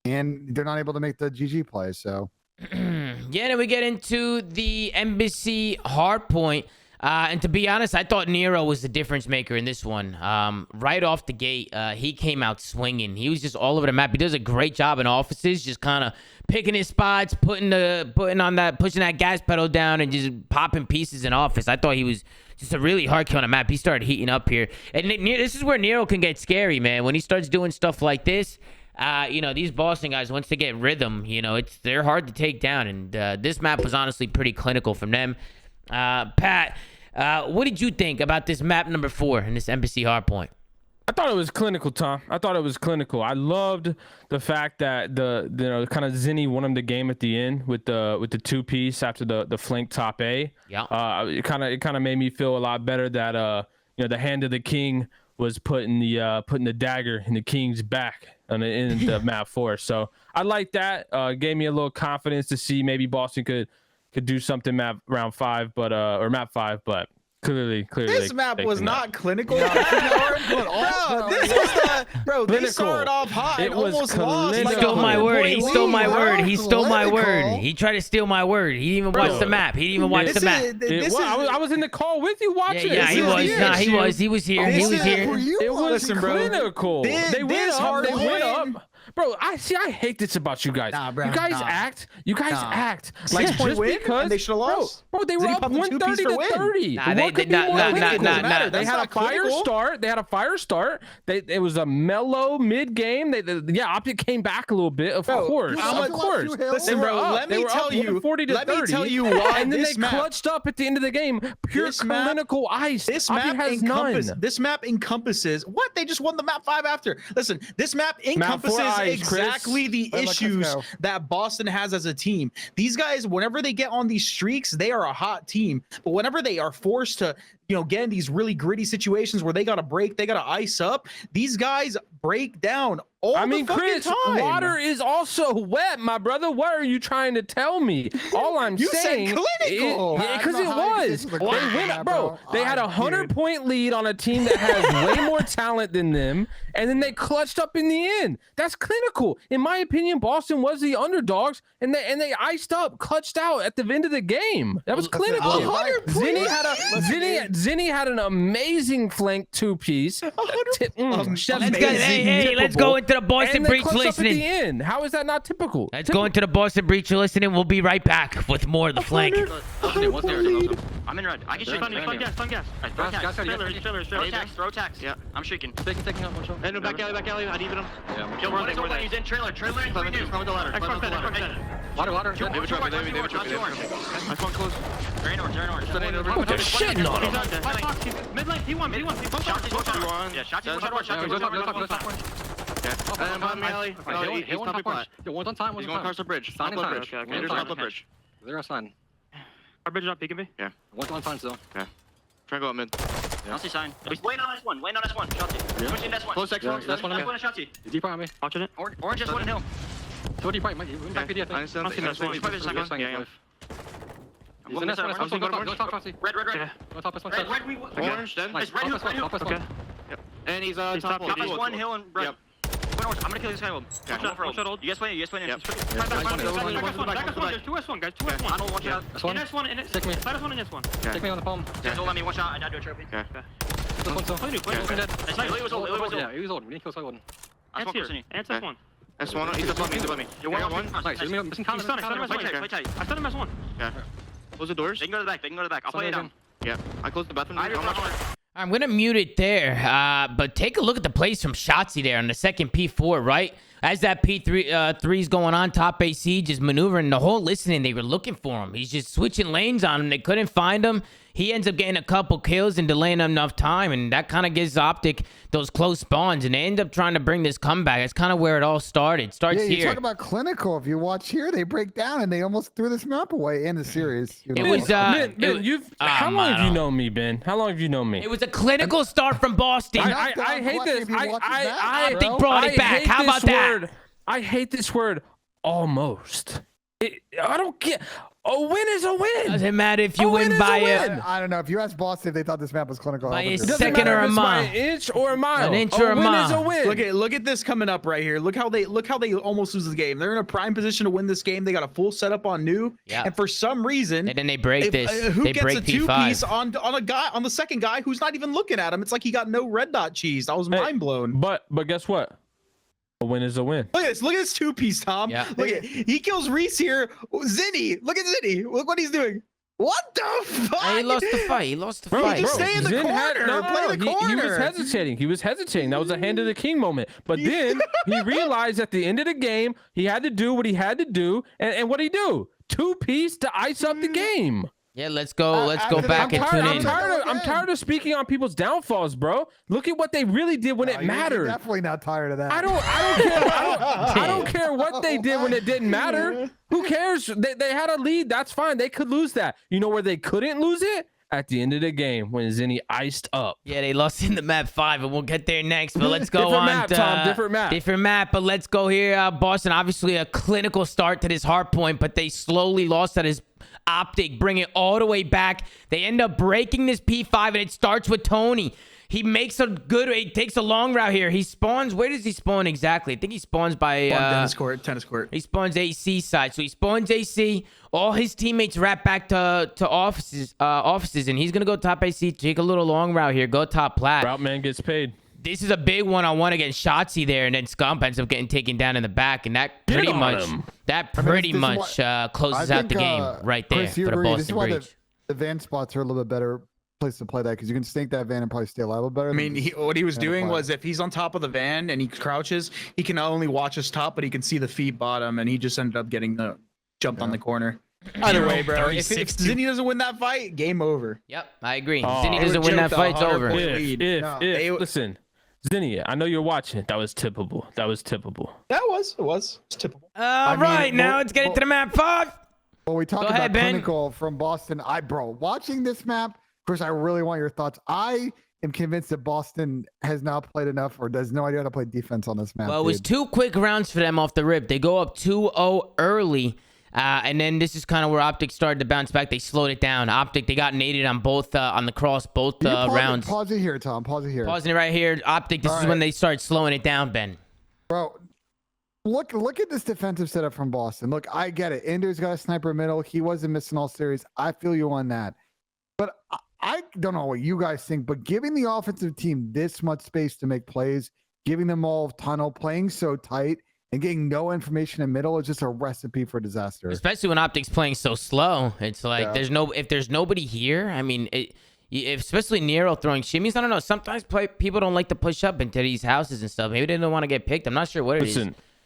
and they're not able to make the GG play. So then we get into the embassy hard point. And to be honest, I thought Nero was the difference maker in this one. Right off the gate, he came out swinging. He was just all over the map. He does a great job in offices, just kind of picking his spots, pushing that gas pedal down, and just popping pieces in office. I thought he was just a really hard kill on the map. He started heating up here, and this is where Nero can get scary, man. When he starts doing stuff like this. These Boston guys, once they get rhythm, they're hard to take down. And this map was honestly pretty clinical from them. Pat, what did you think about this map number 4 in this Embassy Hardpoint? I thought it was clinical, Tom. I thought it was clinical. I loved the fact that the kind of Zinni won him the game at the end with the 2-piece after the flank top A. Yeah. It kind of made me feel a lot better that the hand of the king was putting the dagger in the king's back in the map 4. So I like that. Gave me a little confidence to see maybe Boston could do something round 5, but or map 5, but clearly this map was not clinical. Bro, they started off hot and almost lost. He stole my word. He stole my word. He stole my word. He tried to steal my word. He didn't even watch the map. He didn't even watch the map. I was in the call with you watching. Yeah, he was. Nah, he was. He was here. He was here. It was clinical. They went up. They went up. Bro, I hate this about you guys. Nah, bro, you guys act like just because they should have lost. Bro, they were up 130 to 30. They had a fire start. They had a fire start. It was a mellow mid game. Optic came back a little bit. Of course. Listen, bro. Let me tell you why. And then they clutched up at the end of the game. Pure clinical ice. This map encompasses what they just won the map 5 after. Listen, this map encompasses exactly the issues that Boston has as a team. These guys, whenever they get on these streaks, they are a hot team. But whenever they are forced to, get in these really gritty situations where they got to break, they got to ice up, these guys break down all the fucking Chris, time. Water is also wet, my brother. What are you trying to tell me? All I'm saying said clinical. Because it was. They went up, bro. They had a 100-point lead on a team that has way more talent than them, and then they clutched up in the end. That's clinical. In my opinion, Boston was the underdogs, and they iced up, clutched out at the end of the game. That was clinical. Zinni had an amazing flank 2-piece. Let's go into the Boston Breach listening. At the end. How is that not typical? Let's go into the Boston Breach listening. We'll be right back with more of the flank. I'm in red. I can shoot. Stun gas. Throw tax. Yeah, I'm shaking. Taking up one shot. And back alley. I need him. Yeah. Kill one. He's in trailer. Trailer in 3 new. Climb the ladder. Water. Nice one close. Drain orange. Oh, they're shitting on him. Mid lane, P1. Yeah, shots. He's top flash. One's on time. He's going across the bridge. Top the bridge. They're sign. Our bridge is not peeking me. Yeah. One's on time still. Okay. Try to go up mid. Yeah. I'll see sign. Wait on S1. Shotzi. Yeah. Pushing S1. Close X1. That's one Shotzi. He's deep on me. Watching it. Orange S1 and hill. So deep right. Back PD, I think. I understand. Yeah. He's in S1. Go top, Chauncey. Red. Go top S1. Orange then. Nice. Red hill. Okay. Yep. And he's top S1 hill and red. I'm gonna kill this guy. One shot hold. You guys play. Back S1. There's 2 S1, guys. 2 S1. I don't want you. In S1, in it. Stick me. Side S1 and S1. Take me on the palm. Just hold on me. One shot. I do a trophy. This one still. He was old. Yeah, he was old. We need to kill Soylon. Ants here. Ants S1. S1. He's above me. You're one. Nice. Missing counter. Play tight. I stunned him S1. Yeah. Close the doors. They can go to the back. I'll play it down. Yeah. I closed the bathroom. I'm going to mute it there, but take a look at the plays from Shotzi there on the second P4, right? As that P3's going on, top AC just maneuvering the whole listening. They were looking for him. He's just switching lanes on him. They couldn't find him. He ends up getting a couple kills and delaying enough time, and that kind of gives Optic those close spawns, and they end up trying to bring this comeback. That's kind of where it all started. Starts you here. talk about clinical. If you watch here, they break down, and they almost threw this map away in the series. It was Ben, how long have you known me, Ben? How long have you known me? It was a clinical start from Boston. I hate this. Optic brought it back. How about that? I hate this word almost. I don't get A win is a win. Doesn't matter if you A win win is by a a, win. I don't know. If you asked Boston if they thought this map was clinical, By I don't a think It they doesn't second matter or if a it's by mile. an inch or a mile. An inch a or a win mile. is a win. Look at this coming up right here. Look how they almost lose the game. They're in a prime position to win this game. They got a full setup on new. Yeah. And for some reason, and then they break this. who They gets break a two P5. piece on the second guy who's not even looking at him? It's like he got no red dot cheese. I was mind blown. But guess what? A win is a win. Look at this two piece, Tom. Yeah. Look at he kills Reese here. Zinni, look at Zinni. Look what he's doing. What the fuck? He lost the fight. He lost the fight. just stay in the Zin corner. Play the corner. He was hesitating. He was hesitating. That was a hand of the king moment. But then he realized at the end of the game, he had to do what he had to do. And what did he do? Two-piece to ice up the game. Yeah, let's go. Let's go after back that, and tune in. I'm tired of speaking on people's downfalls, bro. Look at what they really did when it You're mattered. definitely not tired of that. I don't care what they did when it didn't matter. Who cares? They had a lead. That's fine. They could lose that. You know where they couldn't lose it? At the end of the game when Zinni iced up. Yeah, they lost in the map 5, and we'll get there next. But let's go Different on. map, Tom. Different map. Different map. But let's go here. Boston, obviously a clinical start to this hard point, but they slowly lost at his Optic, bring it all the way back. They end up breaking this P5, and it starts with Tony. He makes a good, he takes a long route here. He spawns, where does he spawn exactly? I think he spawns by tennis court. He spawns AC side. So he spawns AC. All his teammates wrap back to offices, and he's gonna go top AC, take a little long route here, go top plat. Route man gets paid. This is a big one-on-one against Shotzi there, and then Scump ends up getting taken down in the back, and that pretty much closes out the game right there Chris, you for the agree. This Boston is why Breach. the van spots are a little bit better place to play that because you can stake that van and probably stay alive a little better. I mean, what he was doing fire. was if he's on top of the van and he crouches, he can not only watch his top, but he can see the feet bottom, and he just ended up getting jumped on the corner. Either way, bro. If Zinni doesn't win that fight, game over. Yep, I agree. Oh, Zinni doesn't win that fight, it's over. Listen, Zinni, I know you're watching. That was tippable. It was tippable. It's typical. All right, now let's get into the map 5. Well, we talked Go about ahead, Ben. clinical from Boston. Watching this map, Chris, I really want your thoughts. I am convinced that Boston has not played enough or does no idea how to play defense on this map. Well, it was dude. 2 quick rounds for them off the rip. They go up 2-0 early. And then this is kind of where Optic started to bounce back. They slowed it down. Optic, they got naded on both on the cross, both rounds. Pause it here, Tom. Pause it here. Pausing it right here. Optic, this is when they start slowing it down, Ben. Bro, look at this defensive setup from Boston. Look, I get it. Ender's got a sniper middle. He wasn't missing all series. I feel you on that. But I don't know what you guys think, but giving the offensive team this much space to make plays, giving them all tunnel, playing so tight, and getting no information in middle is just a recipe for disaster. Especially when Optic's playing so slow. It's like if there's nobody here, I mean, especially Nero throwing shimmies. I don't know. Sometimes people don't like to push up into these houses and stuff. Maybe they don't want to get picked. I'm not sure what it is.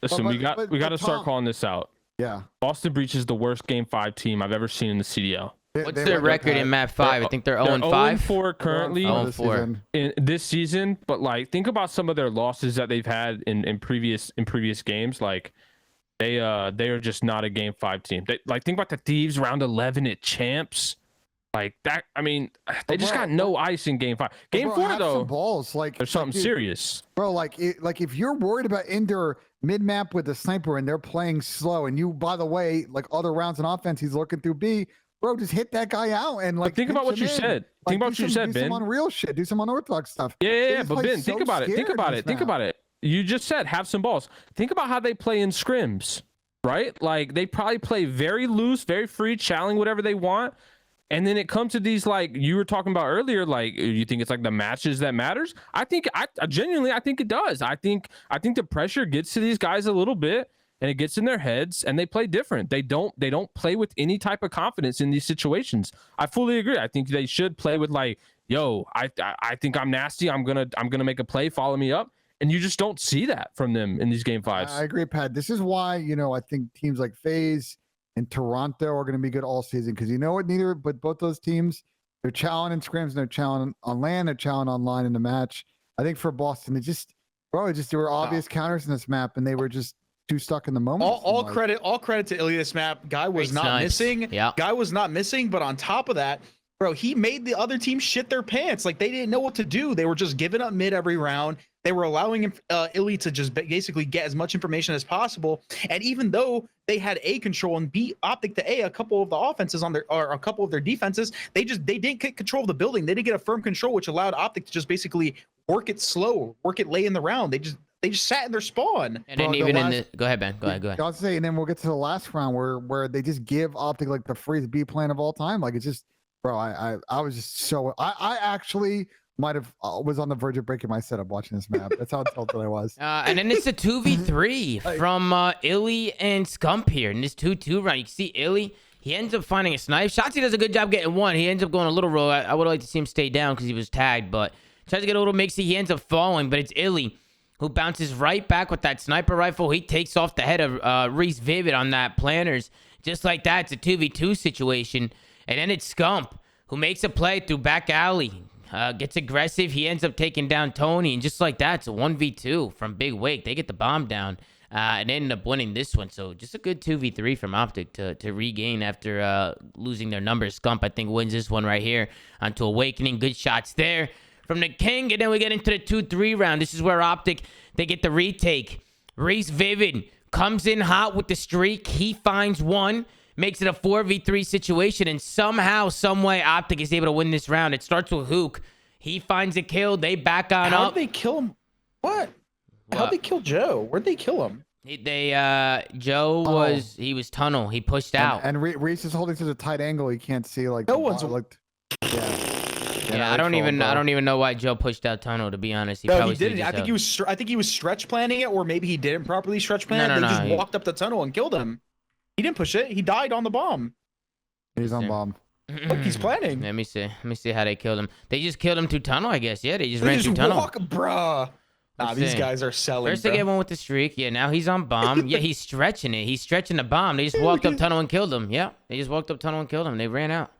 Listen, we got to start calling this out. Yeah. Boston Breach is the worst Game 5 team I've ever seen in the CDL. What's their record in map 5? I think they're 0-5. 0-4 currently. 0-4 in this season. But like, think about some of their losses that they've had in previous games. Like, they are just not a Game 5 team. Think about the Thieves round 11 at Champs. Like that. I mean, they just got no ice in Game 5. Game 4 though, balls. there's something serious, bro. Like if you're worried about Ender mid map with a sniper and they're playing slow, and you, by the way, like other rounds in offense, he's looking through B. Bro, just hit that guy out and like. But think about what you said. Think about what you said, Ben. Do some unreal shit. Do some unorthodox stuff. Yeah. But Ben, think about it. Think about it. You just said have some balls. Think about how they play in scrims, right? Like they probably play very loose, very free, challenging whatever they want. And then it comes to these, like you were talking about earlier, like you think it's like the matches that matters. I genuinely think it does. I think the pressure gets to these guys a little bit. And it gets in their heads, and they play different. They don't play with any type of confidence in these situations. I fully agree. I think they should play with like, yo, I think I'm nasty. I'm gonna make a play. Follow me up. And you just don't see that from them in these Game 5s. I agree, Pat. This is why I think teams like FaZe and Toronto are going to be good all season because but both those teams, they're challenging scrims, and they're challenging on land, they're challenging online in the match. I think for Boston, there were obvious counters in this map, and they were just too stuck in the moment. All credit to Ilias map. Guy was not missing. Yeah. Guy was not missing, but on top of that, bro, he made the other team shit their pants. Like they didn't know what to do. They were just giving up mid every round. They were allowing Illy to just basically get as much information as possible. And even though they had A control and B Optic to A, a couple of the offenses on their or a couple of their defenses, they didn't get control of the building. They didn't get a firm control, which allowed Optic to just basically work it slow, work it late in the round. They just sat in their spawn. And then even in the go ahead, Ben. Go ahead. I'll say, and then we'll get to the last round where they just give Optic like the freest B plan of all time. Like it's just, bro, I was just so I actually might have was on the verge of breaking my setup watching this map. That's how tilted I was. And then it's a 2v3 from Illy and Scump here in this 2-2 round. You can see Illy. He ends up finding a snipe. Shotzi does a good job getting one. He ends up going a little roll. I would like to see him stay down because he was tagged, but tries to get a little mixy. He ends up falling, but it's Illy who bounces right back with that sniper rifle. He takes off the head of Reese Vivid on that planters. Just like that, it's a 2v2 situation. And then it's Scump who makes a play through back alley. Gets aggressive. He ends up taking down Tony. And just like that, it's a 1v2 from Big Wake. They get the bomb down and they ended up winning this one. So just a good 2v3 from Optic to regain after losing their numbers. Scump, I think, wins this one right here onto Awakening. Good shots there from the King. And then we get into the 2-3 round. This is where Optic, they get the retake. Reese Vivid comes in hot with the streak. He finds one. Makes it a 4v3 situation, and somehow, someway, Optic is able to win this round. It starts with Hook. He finds a kill. They back on up. How'd they kill him? What? How'd they kill Joe? Where'd they kill him? Joe was, he was tunnel. He pushed out. And Reese is holding such a tight angle, he can't see like. No one's looked. Yeah, I don't even know why Joe pushed out tunnel, to be honest. No, he didn't. I think he was stretch planning it, or maybe he didn't properly stretch plan it. They just walked up the tunnel and killed him. He didn't push it. He died on the bomb. He's on bomb. Look, he's planning. Let me see how they killed him. They just killed him through tunnel, I guess. Yeah, they just ran through tunnel. Bruh. Nah, these guys are selling. First they get one with the streak. Yeah, now he's on bomb. Yeah, he's stretching it. He's stretching the bomb. They just walked up tunnel and killed him. Yeah, they just walked up tunnel and killed him. They ran out.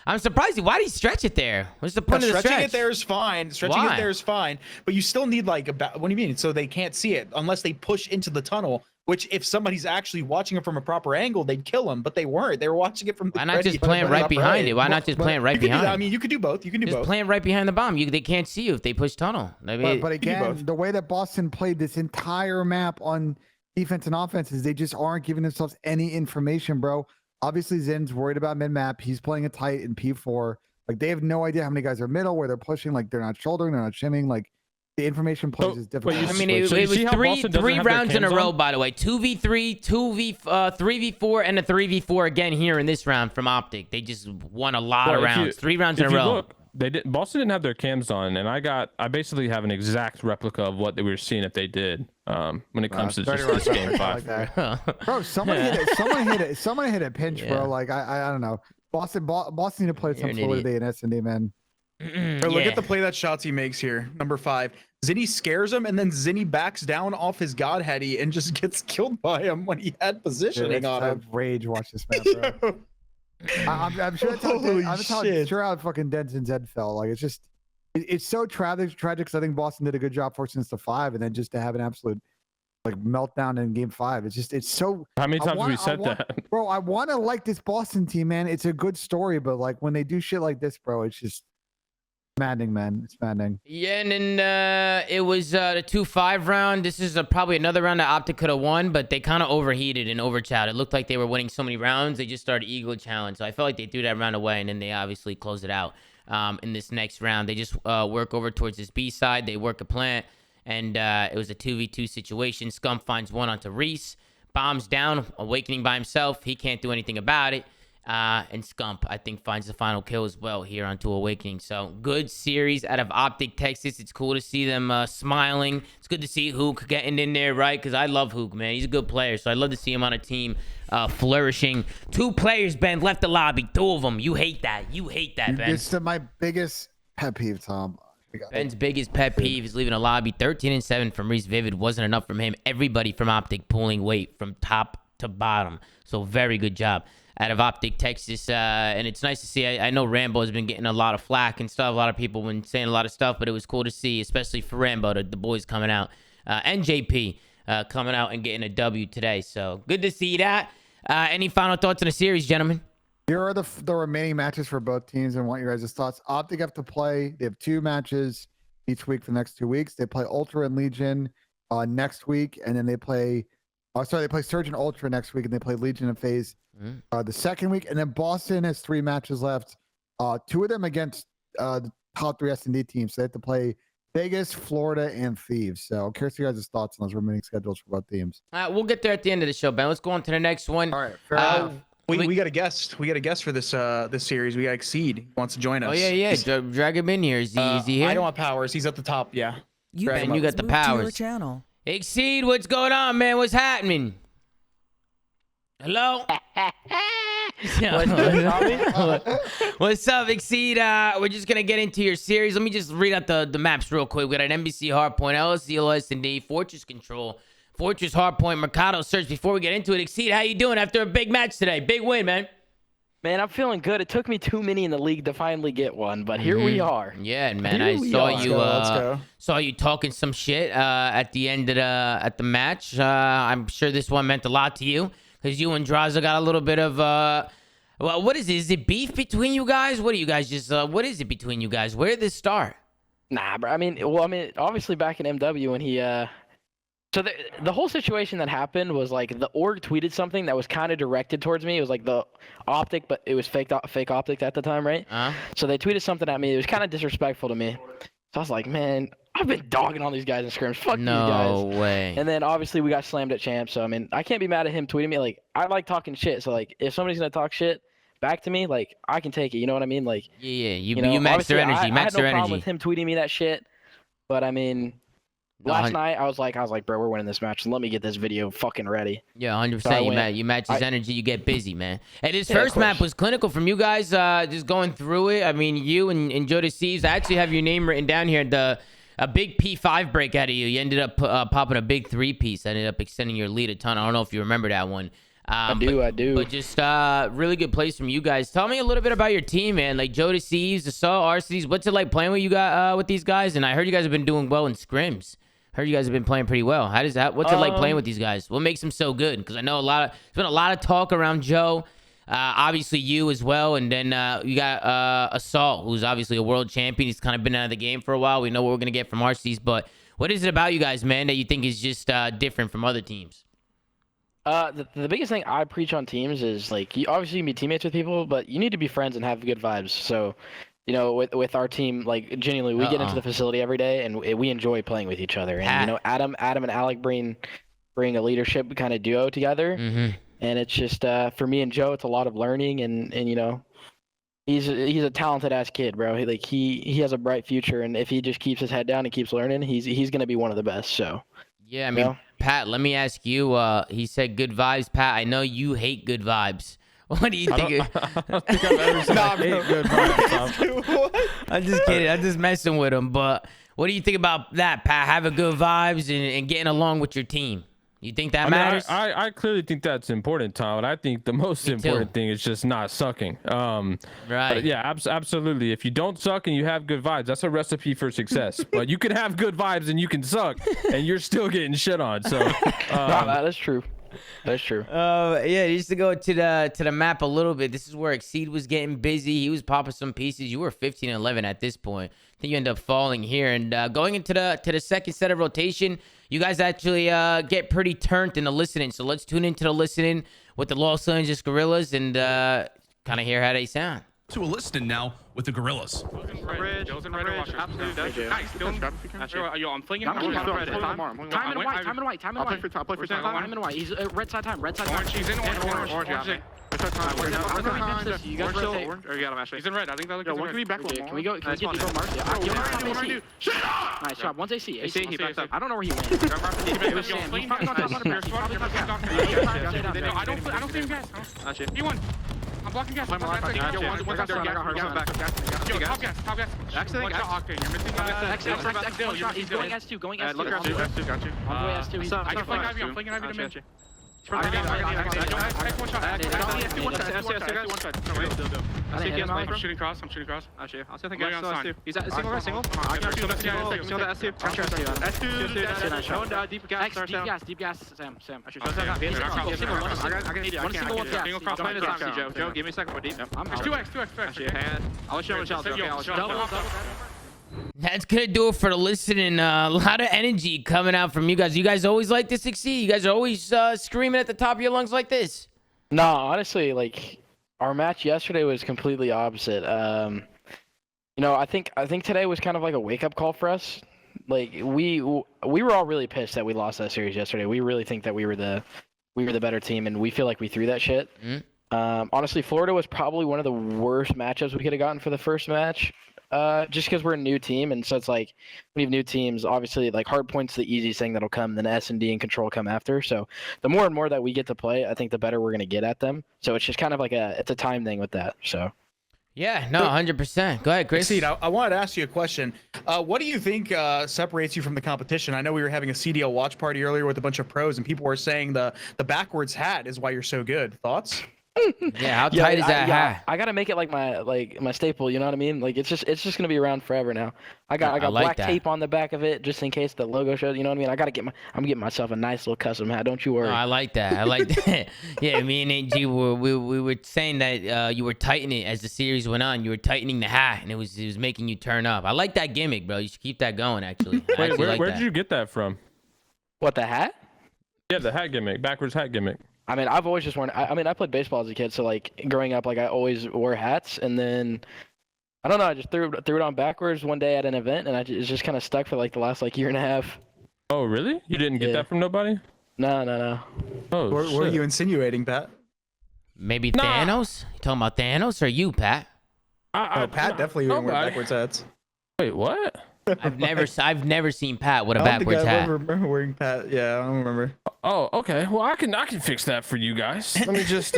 I'm surprised. Why did he stretch it there? What's the point of the stretch? Stretching it there is fine. Stretching it there is fine. But you still need like what do you mean? So they can't see it unless they push into the tunnel. Which, if somebody's actually watching it from a proper angle, they'd kill him. But they weren't. They were watching it from the. Why not just plant right behind it? Why not just plant right behind? I mean, you could do both. You can do both. Just plant right behind the bomb. They can't see you if they push tunnel. But again, the way that Boston played this entire map on defense and offense is they just aren't giving themselves any information, bro. Obviously, Zin's worried about mid map. He's playing it tight in P4. Like they have no idea how many guys are middle, where they're pushing. Like they're not shouldering, they're not shimming. Like. The information plays is difficult. I mean, it was three rounds in a row, by the way. 2v3, 3v4, and a 3v4 again here in this round from Optic. They just won a lot of rounds. 3 rounds in a row. Look, Boston didn't have their cams on, and I basically have an exact replica of what they were seeing if they did. When it comes to just this game 5. Bro, someone hit it. Someone hit a pinch, bro. Like I don't know. Boston need to play some fluidity in S&D, man. Look at the play that Shotzi makes here. Number 5. Zinni scares him, and then Zinni backs down off his god heady and just gets killed by him when he had positioning on him. Rage watch this map, bro. I'm sure that's how fucking Denson Zed felt. Like it's so tragic because I think Boston did a good job forcing us to 5, and then just to have an absolute like meltdown in game 5. It's so. How many times have we said that? Bro, I want to like this Boston team, man. It's a good story, but like when they do shit like this, bro, it's just. Maddening, man. It's maddening. Yeah, and then it was the 2-5 round. This is probably another round that Optic could have won, but they kind of overheated and overchowed. It looked like they were winning so many rounds. They just started Eagle Challenge. So I felt like they threw that round away, and then they obviously closed it out in this next round. They just work over towards this B side. They work a plant, and it was a 2v2 situation. Scump finds one onto Reese. Bombs down. Awakening by himself. He can't do anything about it. And Scump, I think, finds the final kill as well here onto Awakening. So, good series out of Optic Texas. It's cool to see them smiling. It's good to see Hook getting in there, right? Because I love Hook, man. He's a good player. So, I'd love to see him on a team flourishing. 2 players, Ben, left the lobby. 2 of them. You hate that. You hate that, Ben. It's my biggest pet peeve, Tom. Ben's biggest pet peeve is leaving a lobby. 13-7 from Reese Vivid wasn't enough from him. Everybody from Optic pulling weight from top to bottom. So, very good job out of Optic Texas, and it's nice to see. I know Rambo has been getting a lot of flack and stuff. A lot of people have been saying a lot of stuff, but it was cool to see, especially for Rambo, the boys coming out, and JP coming out and getting a W today. So good to see that. Any final thoughts on the series, gentlemen? Here are the remaining matches for both teams and want your guys' thoughts. Optic have to play. They have 2 matches each week for the next 2 weeks. They play Ultra and Legion next week, and then they play they play Surge and Ultra next week, and they play Legion and FaZe the second week. And then Boston has 3 matches left. 2 of them against the top 3 S&D teams. So they have to play Vegas, Florida, and Thieves. So I'm curious to your guys' thoughts on those remaining schedules for both teams. We'll get there at the end of the show, Ben. Let's go on to the next one. All right, fair enough. We got a guest. We got a guest for this this series. We got Xeed. He wants to join us. Oh yeah. Drag him in here. Is he here? I don't have powers. He's at the top. Yeah. You got the powers. Xeed, what's going on, man? What's happening? Hello. What's up, Xeed? We're just gonna get into your series. Let me just read out the maps real quick. We got an NBC Hardpoint, LSC, S&D, Fortress Control, Fortress Hardpoint, Mercado Search. Before we get into it, Xeed, how you doing after a big match today? Big win, man. Man, I'm feeling good. It took me too many in the league to finally get one, but here we are. Yeah, man. I saw you talking some shit at the end of the match. I'm sure this one meant a lot to you because you and Draza got a little bit of well, what is it? Is it beef between you guys? What do you guys just what is it between you guys? Where did this start? Nah, bro. I mean, obviously back in MW when he so the whole situation that happened was like the org tweeted something that was kind of directed towards me. It was like the Optic, but it was fake Optic at the time, right? So they tweeted something at me. It was kind of disrespectful to me. So I was like, man, I've been dogging on these guys in scrims. Fuck these guys. No way. And then obviously we got slammed at champ. So I mean, I can't be mad at him tweeting me. Like, I like talking shit. So like, if somebody's gonna talk shit back to me, like I can take it. You know what I mean? Like, yeah. You match their energy. I had no problem with him tweeting me that shit. But I mean, last night I was like, bro, we're winning this match. Let me get this video fucking ready. Yeah, 100%. You match his energy. You get busy, man. And his first map was clinical from you guys. Just going through it. I mean, you and Joe Thieves. I actually have your name written down here. A big P5 break out of you. You ended up popping a big 3-piece. Ended up extending your lead a ton. I don't know if you remember that one. I do. But just really good plays from you guys. Tell me a little bit about your team, man. Like Joe Thieves, Assault, RCs. What's it like playing with you guys with these guys? And I heard you guys have been doing well in scrims. Heard you guys have been playing pretty well. What's it like playing with these guys? What makes them so good? Because I know there's been a lot of talk around Joe. Obviously you as well, and then you got Assault, who's obviously a world champion. He's kind of been out of the game for a while. We know what we're gonna get from RCs, but what is it about you guys, man, that you think is just different from other teams? The biggest thing I preach on teams is like, you obviously can be teammates with people, but you need to be friends and have good vibes. So, you know, with our team, like genuinely, we get into the facility every day and we enjoy playing with each other. And you know, Adam and Alec bring a leadership kind of duo together. And it's just for me and Joe, it's a lot of learning and you know, he's a talented ass kid, bro. He has a bright future, and if he just keeps his head down and keeps learning, he's gonna be one of the best. So yeah, I mean, Pat, let me ask you. He said good vibes, Pat. I know you hate good vibes. What do you think? I don't think I've ever said I hate good vibes. I'm just kidding. I'm just messing with him. But what do you think about that, Pat? Having good vibes and getting along with your team. You think that matters? I clearly think that's important, Tom. And I think the most important thing is just not sucking. Right. Yeah, absolutely. If you don't suck and you have good vibes, that's a recipe for success. But you can have good vibes and you can suck, and you're still getting shit on. So that is true. That's true. Yeah, just to go to the map a little bit. This is where Xeed was getting busy. He was popping some pieces. You were 15-11 at this point. I think you end up falling here and going into the second set of rotation. You guys actually get pretty turned in the listening. So let's tune into the listening with the Los Angeles Gorillas and kind of hear how they sound. To a listening now with the Gorillas. Yo, I'm flinging. Time and white. He's red side time. Orange, he's in orange. You guys rotate. He's in red. I think that looks one can be back. Can we get Debo Mars? Yeah. Nice shot. One's AC. He backed up. I don't know where he went. It was Sam. He's probably on top of I don't see him, guys. That's it. He won. I'm blocking gas. Top gas. Actually, you're missing. He's going S2. Look at S2. On the way S2. I can flank Ivy. I'm flanking Ivy to mid. I I'm shooting cross. Actually, I'll see if I can get He's at single. I can shoot that single. That S2. S2. Deep gas. Sam. Actually, single cross. Joe, give me a second for deep. It's 2x. I'll show him a double. That's gonna do it for the listening. A lot of energy coming out from you guys. You guys always like to succeed. You guys are always screaming at the top of your lungs like this. No, honestly, like our match yesterday was completely opposite. I think today was kind of like a wake up call for us. Like we were all really pissed that we lost that series yesterday. We really think that we were the better team, and we feel like we threw that shit. Honestly, Florida was probably one of the worst matchups we could have gotten for the first match. Just because we're a new team, and so it's like when you have new teams, obviously like hard point's the easiest thing that'll come, then S&D and control come after. So the more and more that we get to play, I think the better we're gonna get at them. So it's just kind of like it's a time thing with that. So yeah, no, 100%. Go ahead, Chris. I wanted to ask you a question. What do you think separates you from the competition? I know we were having a CDL watch party earlier with a bunch of pros, and people were saying the backwards hat is why you're so good. Thoughts? Yeah, how tight is that hat? I gotta make it like my staple. You know what I mean? Like it's just gonna be around forever now. I got like black that. tape on the back of it just in case the logo shows. You know what I mean? I'm getting myself a nice little custom hat. Don't you worry. No, I like that. Yeah, me and AG we were saying that you were tightening it as the series went on. You were tightening the hat, and it was making you turn up. I like that gimmick, bro. You should keep that going. Actually. Wait, where did you get that from? What, the hat? Yeah, the hat gimmick, backwards hat gimmick. I mean, I've always just worn. I played baseball as a kid, so like growing up, like I always wore hats, and then I don't know, I just threw it on backwards one day at an event, and it's just kind of stuck for like the last like year and a half. Oh, really? You didn't get that from nobody? No. Oh, what are you insinuating, Pat? Maybe Thanos? You talking about Thanos or you, Pat? Pat definitely wouldn't wear backwards hats. Wait, what? I've never seen Pat with a backwards hat. I don't remember wearing Pat. Yeah, I don't remember. Oh, okay. Well, I can fix that for you guys. Let me just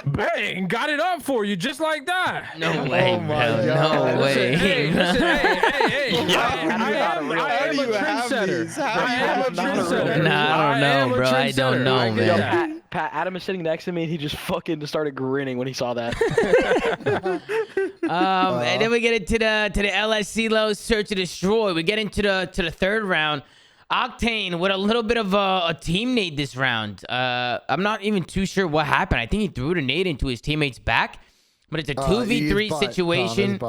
bang, got it up for you just like that. No way, bro. No way. Hey. I am a trendsetter. Nah, I don't know, bro. I don't know, man. Pat, Adam is sitting next to me, and he just fucking started grinning when he saw that. And then we get into the LSC low search and destroy. We get into the third round. Octane with a little bit of a team nade this round. I'm not even too sure what happened. I think he threw the nade into his teammate's back, but it's a 2v3 situation.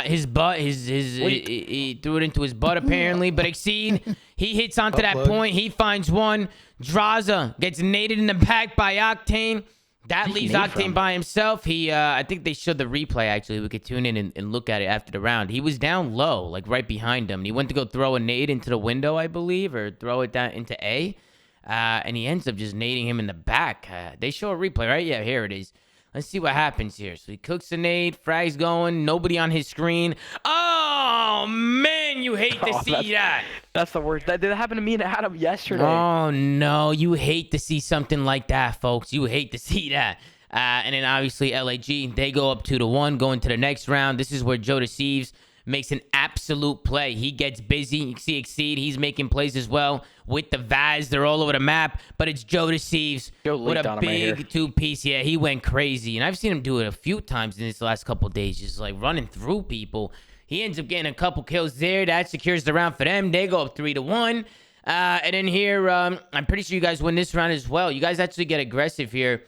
His butt, he threw it into his butt apparently. But Exceed, he hits onto that point. He finds one. Draza gets naded in the back by Octane. That leaves Octane by himself. I think they showed the replay, actually. We could tune in and look at it after the round. He was down low, like right behind him. And he went to go throw a nade into the window, I believe, or throw it down into A. And he ends up just nading him in the back. They show a replay, right? Yeah, here it is. Let's see what happens here. So he cooks a nade, frag's going, nobody on his screen. Oh, man, you hate to see that. That's the worst. That did happen to me and Adam yesterday. Oh, no, you hate to see something like that, folks. You hate to see that. And then obviously LAG, they go up 2-1, going to the next round. This is where Joe Deceives makes an absolute play. He gets busy. You can see Exceed. He's making plays as well with the Vaz. They're all over the map, but it's Joe Deceives with a big two-piece. Yeah, he went crazy. And I've seen him do it a few times in these last couple of days, just like running through people. He ends up getting a couple kills there. That secures the round for them. They go up 3-1. And then here, I'm pretty sure you guys win this round as well. You guys actually get aggressive here.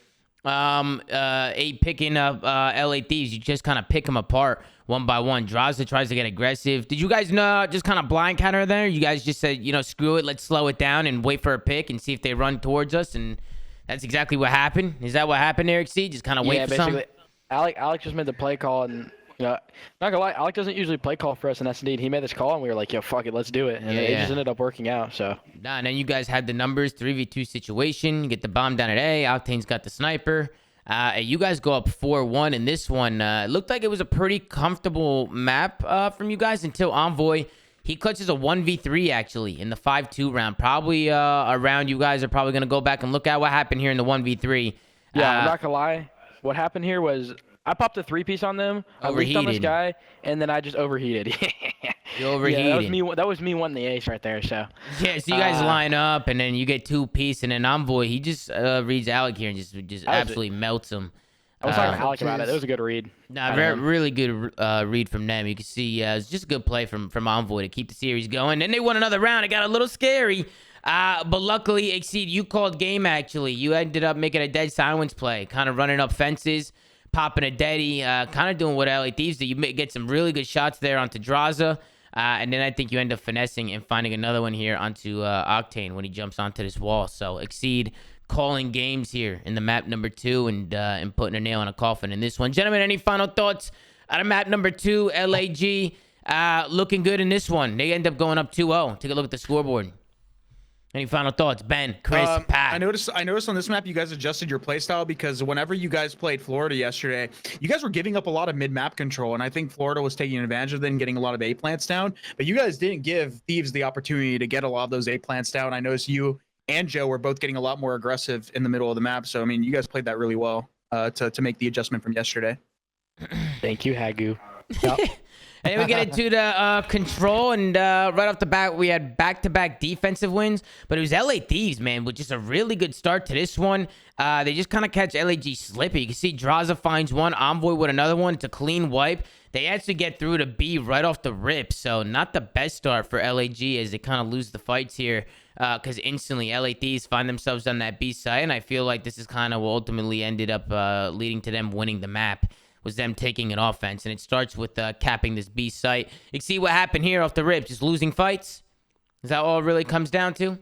Picking up LA Thieves. You just kind of pick them apart one by one. Draza tries to get aggressive. Did you guys just kind of blind counter there? You guys just said, screw it, let's slow it down and wait for a pick and see if they run towards us, and that's exactly what happened. Is that what happened, Eric C? Just kind of wait for something? Alex just made the play call, and not gonna lie, Alec doesn't usually play call for us in S&D. He made this call, and we were like, yo, fuck it, let's do it. And it just ended up working out, so. And then you guys had the numbers, 3v2 situation. You get the bomb down at A. Octane's got the sniper. You guys go up 4-1 in this one. It looked like it was a pretty comfortable map from you guys until Envoy. He clutches a 1v3, actually, in the 5-2 round. Probably a round you guys are probably going to go back and look at what happened here in the 1v3. Yeah, I'm not going to lie. What happened here was I popped a 3-piece on them. I leaked on this guy, and then I just overheated. You overheated. Yeah, that was me wanting the ace right there. So yeah, so you guys line up, and then you get 2-piece, and then Envoy, he just reads Alec here and just absolutely melts him. I was talking to Alec about it. It was a good read. Nah, really good read from them. You can see it's just a good play from Envoy to keep the series going. Then they won another round. It got a little scary. But luckily, Exceed, you called game, actually. You ended up making a dead silence play, kind of running up fences, popping a deadie, kind of doing what LA Thieves do. You get some really good shots there onto Draza, and then I think you end up finessing and finding another one here onto Octane when he jumps onto this wall. So Exceed calling games here in the map number 2 and putting a nail in a coffin in this one. Gentlemen, any final thoughts out of map number 2, LAG? Looking good in this one. They end up going up 2-0. Take a look at the scoreboard. Any final thoughts, Ben, Chris, Pat? I noticed on this map you guys adjusted your playstyle because whenever you guys played Florida yesterday, you guys were giving up a lot of mid-map control, and I think Florida was taking advantage of it and getting a lot of A plants down. But you guys didn't give Thieves the opportunity to get a lot of those A plants down. I noticed you and Joe were both getting a lot more aggressive in the middle of the map. So I mean, you guys played that really well to make the adjustment from yesterday. Thank you, Hagu. Yep. And then we get into the control, and right off the bat, we had back-to-back defensive wins, but it was LA Thieves, man, with just a really good start to this one. They just kind of catch LAG slipping. You can see Draza finds one, Envoy with another one. It's a clean wipe. They actually get through to B right off the rip, so not the best start for LAG as they kind of lose the fights here because instantly LA Thieves find themselves on that B side, and I feel like this is kind of what ultimately ended up leading to them winning the map. Was them taking an offense, and it starts with capping this B site. You can see what happened here off the rip, just losing fights. Is that all it really comes down to?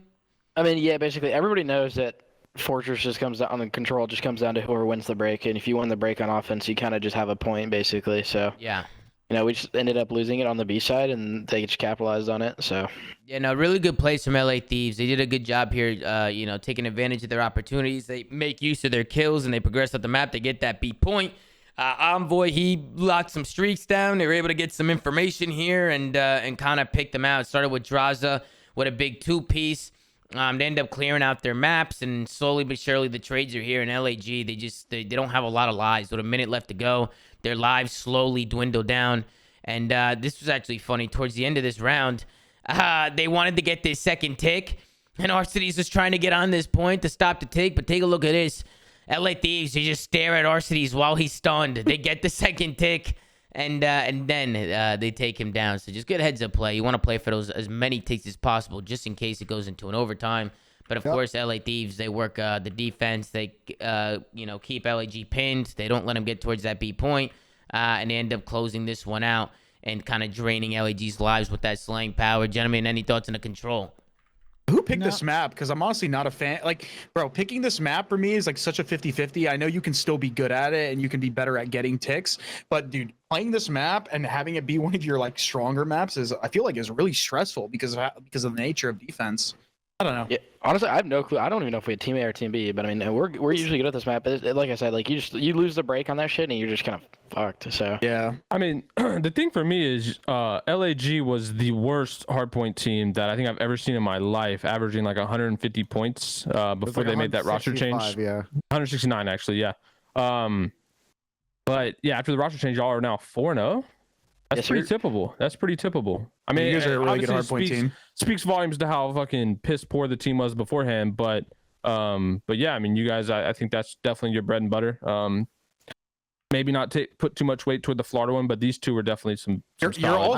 I mean, yeah, basically everybody knows that Fortress just comes down on the control, just comes down to whoever wins the break, and if you win the break on offense, you kind of just have a point, basically. So yeah, you know, we just ended up losing it on the B side, and they just capitalized on it. So yeah, no, really good plays from LA Thieves. They did a good job here, you know, taking advantage of their opportunities. They make use of their kills, and they progress up the map. They get that B point. Envoy, he locked some streaks down. They were able to get some information here and kind of pick them out. It started with Draza with a big 2-piece. They end up clearing out their maps, and slowly but surely the trades are here in LAG. They don't have a lot of lives. With a minute left to go, their lives slowly dwindle down. And this was actually funny. Towards the end of this round, they wanted to get this second tick, and Arcides was trying to get on this point to stop the tick. But take a look at this. LA Thieves, they just stare at Arcides while he's stunned. They get the second tick, and then they take him down. So just good heads-up play. You want to play for those as many ticks as possible, just in case it goes into an overtime. But of course, LA Thieves, they work the defense. They keep LAG pinned. They don't let them get towards that B point, and they end up closing this one out and kind of draining LAG's lives with that slaying power. Gentlemen, any thoughts on the control? Who picked this map? Because I'm honestly not a fan. Like, bro, picking this map for me is like such a 50-50. I know you can still be good at it and you can be better at getting ticks, but dude, playing this map and having it be one of your like stronger maps I feel like is really stressful because of the nature of defense. I don't know. Yeah, honestly, I have no clue. I don't even know if we had team A or team B, but I mean, we're usually good at this map. But like I said, like you lose the break on that shit and you're just kind of fucked. So yeah. I mean, the thing for me is LAG was the worst hardpoint team that I think I've ever seen in my life, averaging like 150 points before they made that roster change. Yeah, 169 actually. Yeah. But yeah, after the roster change, y'all are now 4-0. That's pretty tippable. That's pretty tippable. I mean, you guys are a really good hardpoint team. Speaks volumes to how fucking piss poor the team was beforehand. But yeah, I mean, you guys, I think that's definitely your bread and butter. Maybe not put too much weight toward the Florida one, but these two were definitely some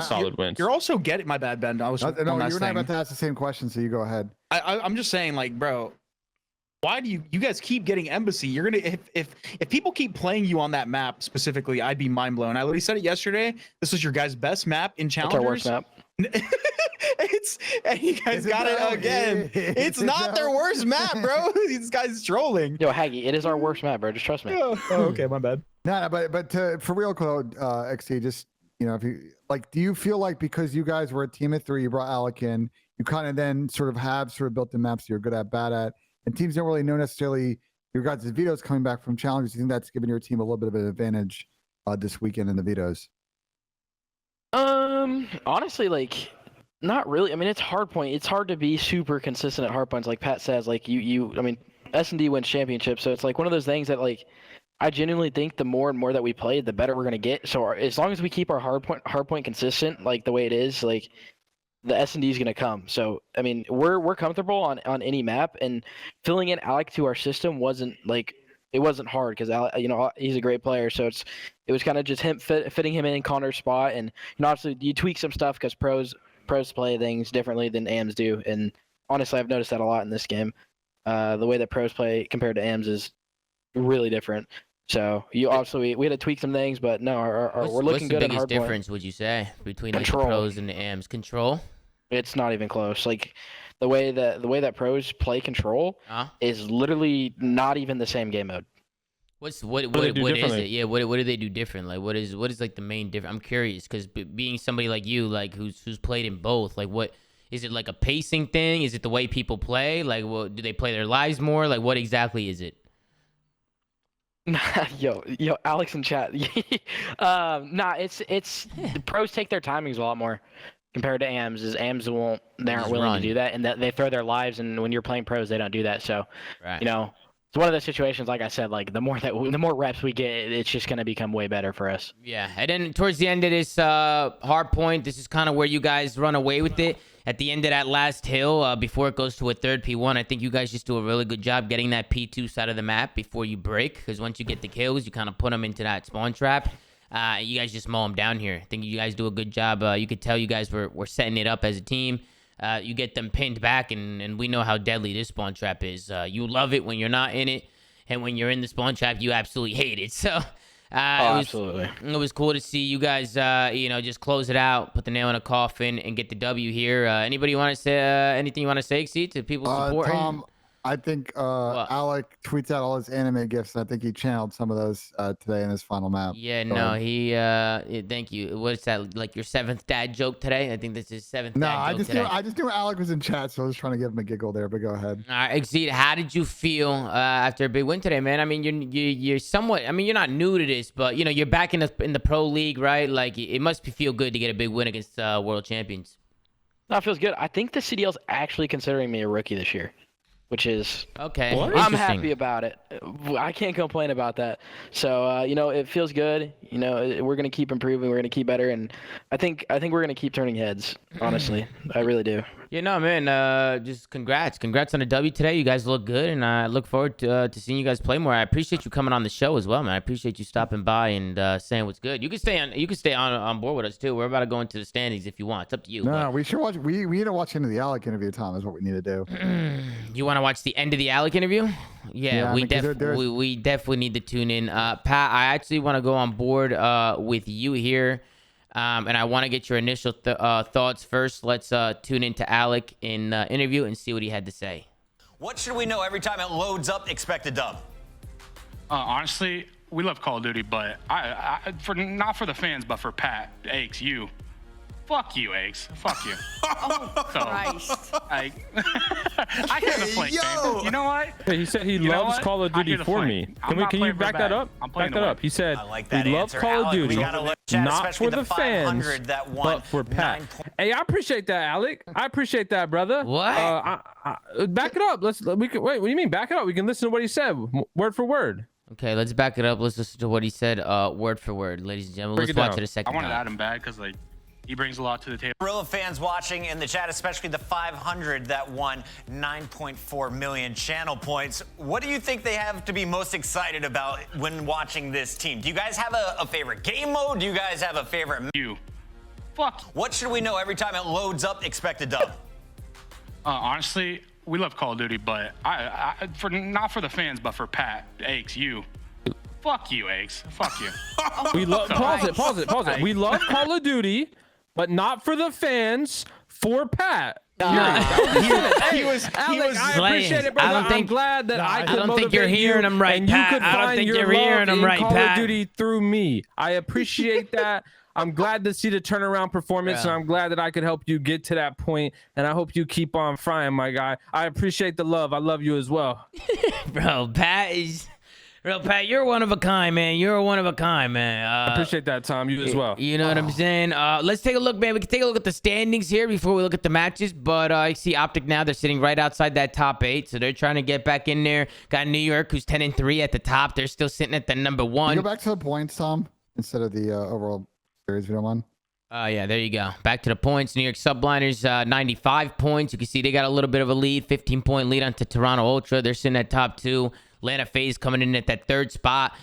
solid wins. You're also getting my bad, Ben. I was no, you were not about to ask the same question, so you go ahead. I'm just saying, like, bro. Why do you guys keep getting Embassy? You're gonna if people keep playing you on that map specifically, I'd be mind blown. I literally said it yesterday. This was your guys' best map in Challengers. It's our worst map. And you guys got it again. It's not their worst map, bro. These guys trolling. Yo, Haggy, it is our worst map, bro. Just trust me. Oh, okay, my bad. No, but for real, XC, just if you like, do you feel like because you guys were a team of 3, you brought Alec in, you kind of then sort of built the maps you're good at, bad at, and teams don't really know necessarily your guys' vetoes coming back from challenges? You think that's giving your team a little bit of an advantage this weekend in the vetoes? Honestly, like, not really. I mean, it's hardpoint. It's hard to be super consistent at hardpoints. Like Pat says, like I mean, S&D wins championships, so it's like one of those things that like I genuinely think the more and more that we play, the better we're gonna get. So as long as we keep our hard point consistent, like the way it is, like the S&D is gonna come. So I mean, we're comfortable on any map, and filling in Alec to our system wasn't hard because he's a great player. So it was kind of just him fitting him in Connor's spot, and obviously you tweak some stuff because pros play things differently than AMs do, and honestly I've noticed that a lot in this game. The way that pros play compared to AMs is really different. So we had to tweak some things, but no, we're looking good. What's the biggest hard difference point. would you say between the Control. pros and the AMs? Control. It's not even close. Like the way that pros play control is literally not even the same game mode. What is it? Yeah, what do they do different? Like what is like the main difference? I'm curious because being somebody like you, like who's played in both, like what is it, like a pacing thing? Is it the way people play? Like, do they play their lives more? Like, what exactly is it? yo, Alex in chat. It's the pros take their timings a lot more compared to AMs. AMs they aren't willing to do that, and that they throw their lives. And when you're playing pros, they don't do that. So, right. It's one of those situations. Like I said, like the more reps we get, it's just gonna become way better for us. Yeah, and then towards the end of this hard point, this is kind of where you guys run away with it. At the end of that last hill, before it goes to a third P1, I think you guys just do a really good job getting that P2 side of the map before you break. Because once you get the kills, you kind of put them into that spawn trap. You guys just mow them down here. I think you guys do a good job. You could tell you guys were setting it up as a team. You get them pinned back, and we know how deadly this spawn trap is. You love it when you're not in it, and when you're in the spawn trap, you absolutely hate it. So absolutely. It was cool to see you guys, just close it out, put the nail in a coffin, and get the W here. Anybody want to say anything you want to say, Xeo, to people supporting? Tom, I think Alec tweets out all his anime gifts. I think he channeled some of those today in his final map. Yeah, no, he thank you. What's that, like your 7th dad joke today? I think this is 7th dad joke today. I just knew Alec was in chat, so I was trying to give him a giggle there, but go ahead. All right, Xeo, how did you feel after a big win today, man? I mean, you're somewhat, I mean, you're not new to this, but you're back in the pro league, right? Like it must feel good to get a big win against world champions. No, it feels good. I think the CDL's actually considering me a rookie this year, which is okay. I'm happy about it. I can't complain about that. So it feels good. We're gonna keep improving. We're gonna keep better, and I think we're gonna keep turning heads. Honestly, I really do. Yeah, no, man. Just congrats on the W today. You guys look good, and I look forward to seeing you guys play more. I appreciate you coming on the show as well, man. I appreciate you stopping by and saying what's good. You can stay on board with us too. We're about to go into the standings if you want. It's up to you. No, we should watch. We need to watch into the Alec interview, Tom. Is what we need to do. You want to watch the end of the Alec interview? Yeah, we definitely need to tune in. Pat, I actually want to go on board with you here. And I want to get your initial thoughts first. Let's tune into Alec in interview and see what he had to say. What should we know every time it loads up? Expect a dub. Honestly, we love Call of Duty, but not for the fans, but for Pat, Aches, you. Fuck you, Aches. Fuck you. Oh, Christ. I hear the flank, man. You know what? Hey, he said he loves Call of Duty for me. Can you back that up? Back that up. He said he loves Call of Duty, not for the fans, but for Pat. Hey, I appreciate that, Alec. I appreciate that, brother. What? Back it up. Wait, what do you mean back it up? We can listen to what he said, word for word. Okay, let's back it up. Let's listen to what he said, word for word, ladies and gentlemen. Let's watch it a second. I wanted to add him back because he brings a lot to the table. Gorilla fans watching in the chat, especially the 500 that won 9.4 million channel points. What do you think they have to be most excited about when watching this team? Do you guys have a favorite game mode? Do you guys have a favorite? Fuck. What should we know every time it loads up? Expect a dub. Honestly, we love Call of Duty, but not for the fans, but for Pat, Aches, you. Fuck you, Aches. Fuck you. We love. Pause it. We love Call of Duty, but not for the fans. For Pat. He was I appreciate it, brother. I'm glad that I could don't think you're hearing him right, and Pat. you could I don't find think your you're hearing love him in right, Call Pat. of Duty through me. I appreciate that. I'm glad to see the turnaround performance, and I'm glad that I could help you get to that point, and I hope you keep on frying, my guy. I appreciate the love. I love you as well. Bro, Pat is... Real Pat, you're one of a kind, man. You're one of a kind, man. I appreciate that, Tom. You as well. You know what I'm saying? Let's take a look, man. We can take a look at the standings here before we look at the matches. But I see Optic now. They're sitting right outside that top 8, so they're trying to get back in there. Got New York, who's 10-3 at the top. They're still sitting at the number 1. Go back to the points, Tom, instead of the overall series. If you don't mind. Yeah, there you go. Back to the points. New York Subliners, 95 points. You can see they got a little bit of a lead, 15-point lead onto Toronto Ultra. They're sitting at top 2. Atlanta FaZe coming in at that 3rd spot.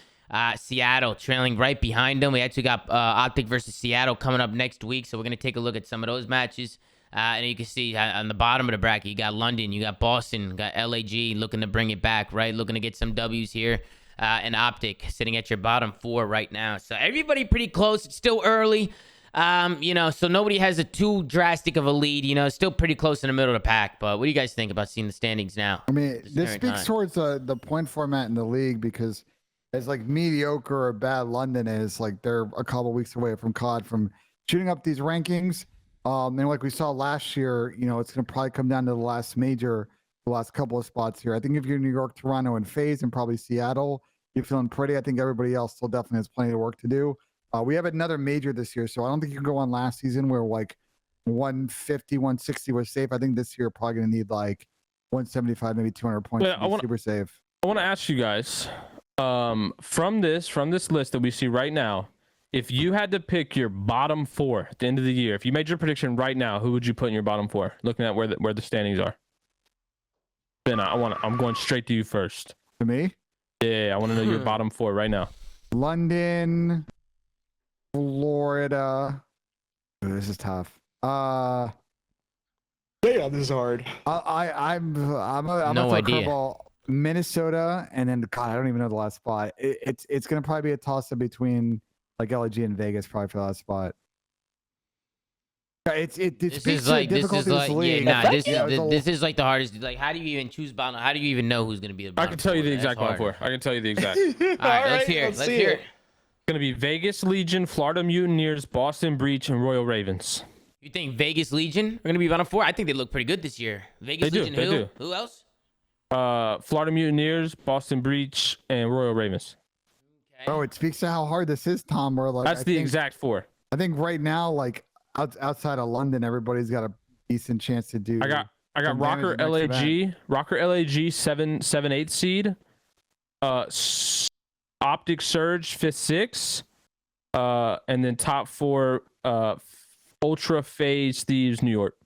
Seattle trailing right behind them. We actually got Optic versus Seattle coming up next week, so we're going to take a look at some of those matches. And you can see on the bottom of the bracket, you got London, you got Boston, you got LAG looking to bring it back, right? Looking to get some W's here. And Optic sitting at your bottom 4 right now. So everybody pretty close. It's still early. So nobody has a too drastic of a lead, still pretty close in the middle of the pack. But what do you guys think about seeing the standings now? I mean, this speaks towards the point format in the league, because as like mediocre or bad London is, like they're a couple weeks away from COD from shooting up these rankings. And like we saw last year, it's going to probably come down to the last major, the last couple of spots here. I think if you're New York, Toronto, and FaZe, and probably Seattle, you're feeling pretty. I think everybody else still definitely has plenty of work to do. We have another major this year, so I don't think you can go on last season where like 150, 160 was safe. I think this year probably going to need like 175, maybe 200 points to be super safe. I want to ask you guys, from this list that we see right now, if you had to pick your bottom 4 at the end of the year, if you made your prediction right now, who would you put in your bottom 4? Looking at where the standings are. Ben, I'm going straight to you first. To me? Yeah, I want to know your bottom 4 right now. London, Florida. Ooh, this is tough. Yeah, this is hard. I'm no idea. Minnesota, and then God, I don't even know the last spot. It's gonna probably be a toss up between like LG and Vegas, probably for the last spot. This is like the hardest. Like, how do you even choose bottom? How do you even know who's gonna be the bottom? I can tell you the exact bottom 4. I can tell you the exact. All right, let's hear it. Let's hear it. It's gonna be Vegas Legion, Florida Mutineers, Boston Breach, and Royal Ravens. You think Vegas Legion are gonna be bottom 4? I think they look pretty good this year. Vegas Legion, who else? Florida Mutineers, Boston Breach, and Royal Ravens. Okay. Oh, it speaks to how hard this is, Tom. Where like that's the exact 4. I think right now, like outside of London, everybody's got a decent chance to do. I got Rocker LAG 7/8 seed. Optic Surge 5th 6, and then top 4 Ultra FaZe Thieves New York.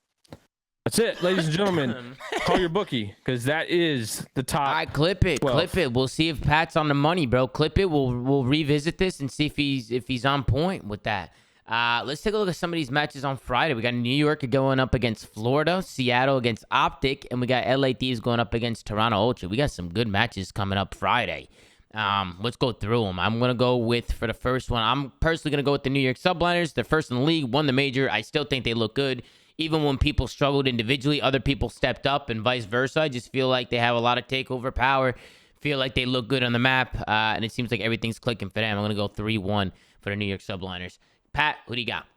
That's it, ladies and gentlemen. Call your bookie, because that is the top. All right, clip it. 12. Clip it. We'll see if Pat's on the money, bro. Clip it. We'll revisit this and see if he's on point with that. Let's take a look at some of these matches on Friday. We got New York going up against Florida, Seattle against Optic, and we got LA Thieves going up against Toronto Ultra. We got some good matches coming up Friday. Let's go through them. I'm going to go with, for the first one, I'm personally going to go with the New York Subliners. They're first in the league, won the major. I still think they look good. Even when people struggled individually, other people stepped up and vice versa. I just feel like they have a lot of takeover power. Feel like they look good on the map, and it seems like everything's clicking for them. I'm going to go 3-1 for the New York Subliners. Pat, who do you got?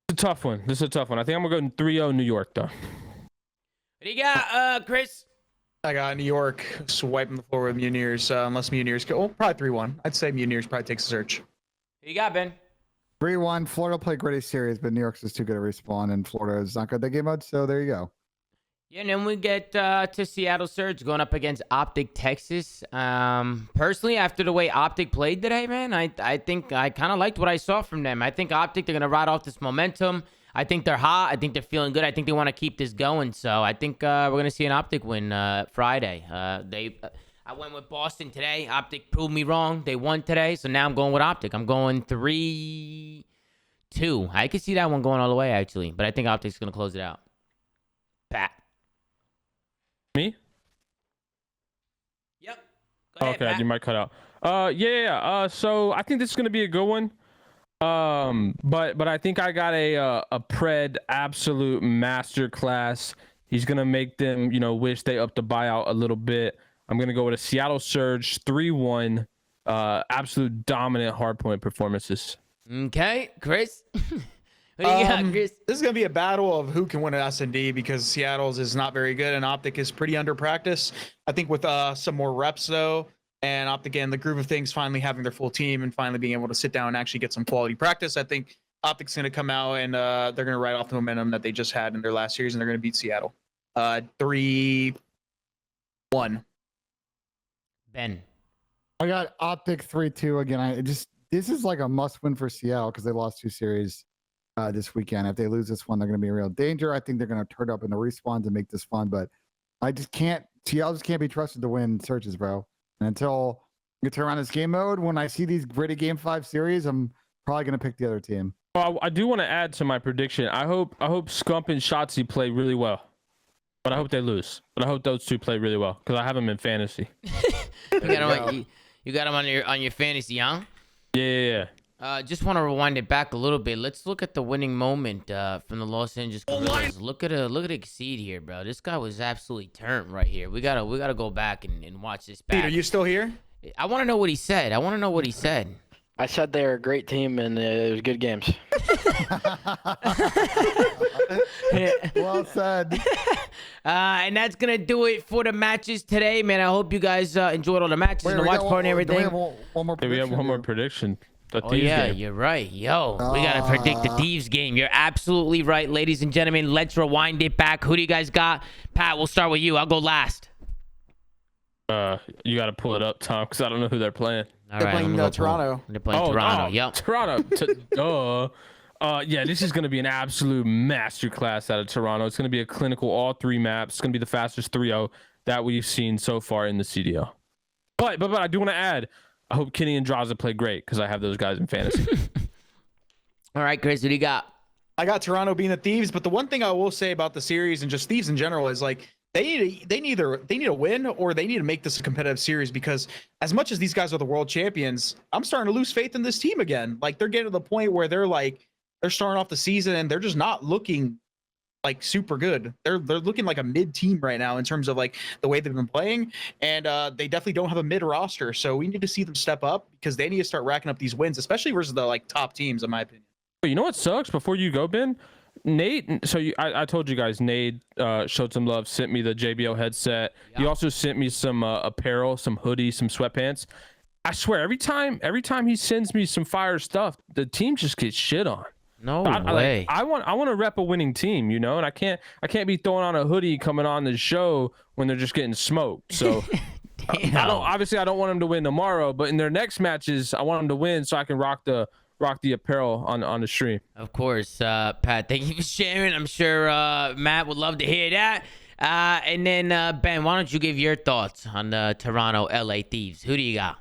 It's a tough one. This is a tough one. I think I'm going to go 3-0 New York, though. What do you got, Chris? I got New York swiping the floor with Mutineers, unless Mutineers go. Oh, probably 3-1. I'd say Mutineers probably takes the search. Who you got, Ben? 3-1. Florida played gritty series, but New York's is too good to respawn, and Florida is not good that game mode. So there you go. Yeah, and then we get to Seattle Surge going up against Optic Texas. Personally, after the way Optic played today, man, I think I kind of liked what I saw from them. I think Optic, they're going to ride off this momentum. I think they're hot. I think they're feeling good. I think they want to keep this going. So I think we're going to see an Optic win Friday. I went with Boston today. Optic proved me wrong. They won today, so now I'm going with Optic. I'm going 3-2. I could see that one going all the way, actually, but I think Optic's going to close it out. Pat. Me? Yep. Go ahead, okay, Pat. you might cut out. Yeah. So I think this is going to be a good one. But I think I got a Pred absolute masterclass. He's gonna make them, wish they upped the buyout a little bit. I'm gonna go with a Seattle Surge 3-1. Absolute dominant hardpoint performances. Okay, Chris. What Who do you got, Chris? This is gonna be a battle of who can win an S&D because Seattle's is not very good and Optic is pretty under practice. I think with some more reps though, and Optic and the groove of things finally having their full team and finally being able to sit down and actually get some quality practice, I think Optic's gonna come out and they're gonna ride off the momentum that they just had in their last series and they're gonna beat Seattle. 3-1. Ben. I got Optic 3-2 again. This is like a must win for Seattle because they lost 2 series this weekend. If they lose this one, they're going to be in real danger. I think they're going to turn up in the respawns and make this fun, but I just can't. Seattle just can't be trusted to win searches, bro. And until you turn around this game mode, when I see these gritty Game 5 series, I'm probably going to pick the other team. I do want to add to my prediction. I hope Scump and Shotzi play really well, but I hope they lose. But I hope those two play really well because I have them in fantasy. You got them on your fantasy, huh? Yeah. Just want to rewind it back a little bit. Let's look at the winning moment from the Los Angeles Guerrillas. Look at Exceed here, bro. This guy was absolutely turned right here. We gotta go back and watch this back. Pete, are you still here? I want to know what he said. I said they're a great team and it was good games. Well said. And that's gonna do it for the matches today, man. I hope you guys enjoyed all the matches and the watch party and everything. We have one more prediction. We have one more prediction. The Oh Thieves yeah, game. you're right. Yo, we gotta predict the Thieves game. You're absolutely right, ladies and gentlemen. Let's rewind it back. Who do you guys got? Pat, we'll start with you. I'll go last. You got to pull it up, Tom, because I don't know who they're playing. All They're playing Toronto. They're playing Toronto. Yep. Toronto. Yeah, this is going to be an absolute masterclass out of Toronto. It's going to be a clinical all 3 maps. It's going to be the fastest 3-0 that we've seen so far in the CDL. But I do want to add, I hope Kenny and Draza play great because I have those guys in fantasy. All right, Chris, what do you got? I got Toronto being the Thieves, but the one thing I will say about the series and just Thieves in general is like they need a win or they need to make this a competitive series because as much as these guys are the world champions, I'm starting to lose faith in this team again. Like they're getting to the point where they're starting off the season and they're just not looking like super good. They're looking like a mid team right now in terms of like the way they've been playing, and they definitely don't have a mid roster. So we need to see them step up because they need to start racking up these wins, especially versus the like top teams, in my opinion. But you know what sucks? Before you go, Ben, Nate. So I told you guys, Nate showed some love, sent me the JBL headset. Yeah. He also sent me some apparel, some hoodies, some sweatpants. I swear, every time he sends me some fire stuff, the team just gets shit on. No way. I want to rep a winning team, you know, and I can't be throwing on a hoodie coming on the show when they're just getting smoked. So I don't want them to win tomorrow, but in their next matches, I want them to win so I can rock the apparel on the stream. Of course, Pat. Thank you for sharing. I'm sure Matt would love to hear that. And then Ben, why don't you give your thoughts on the Toronto LA Thieves? Who do you got?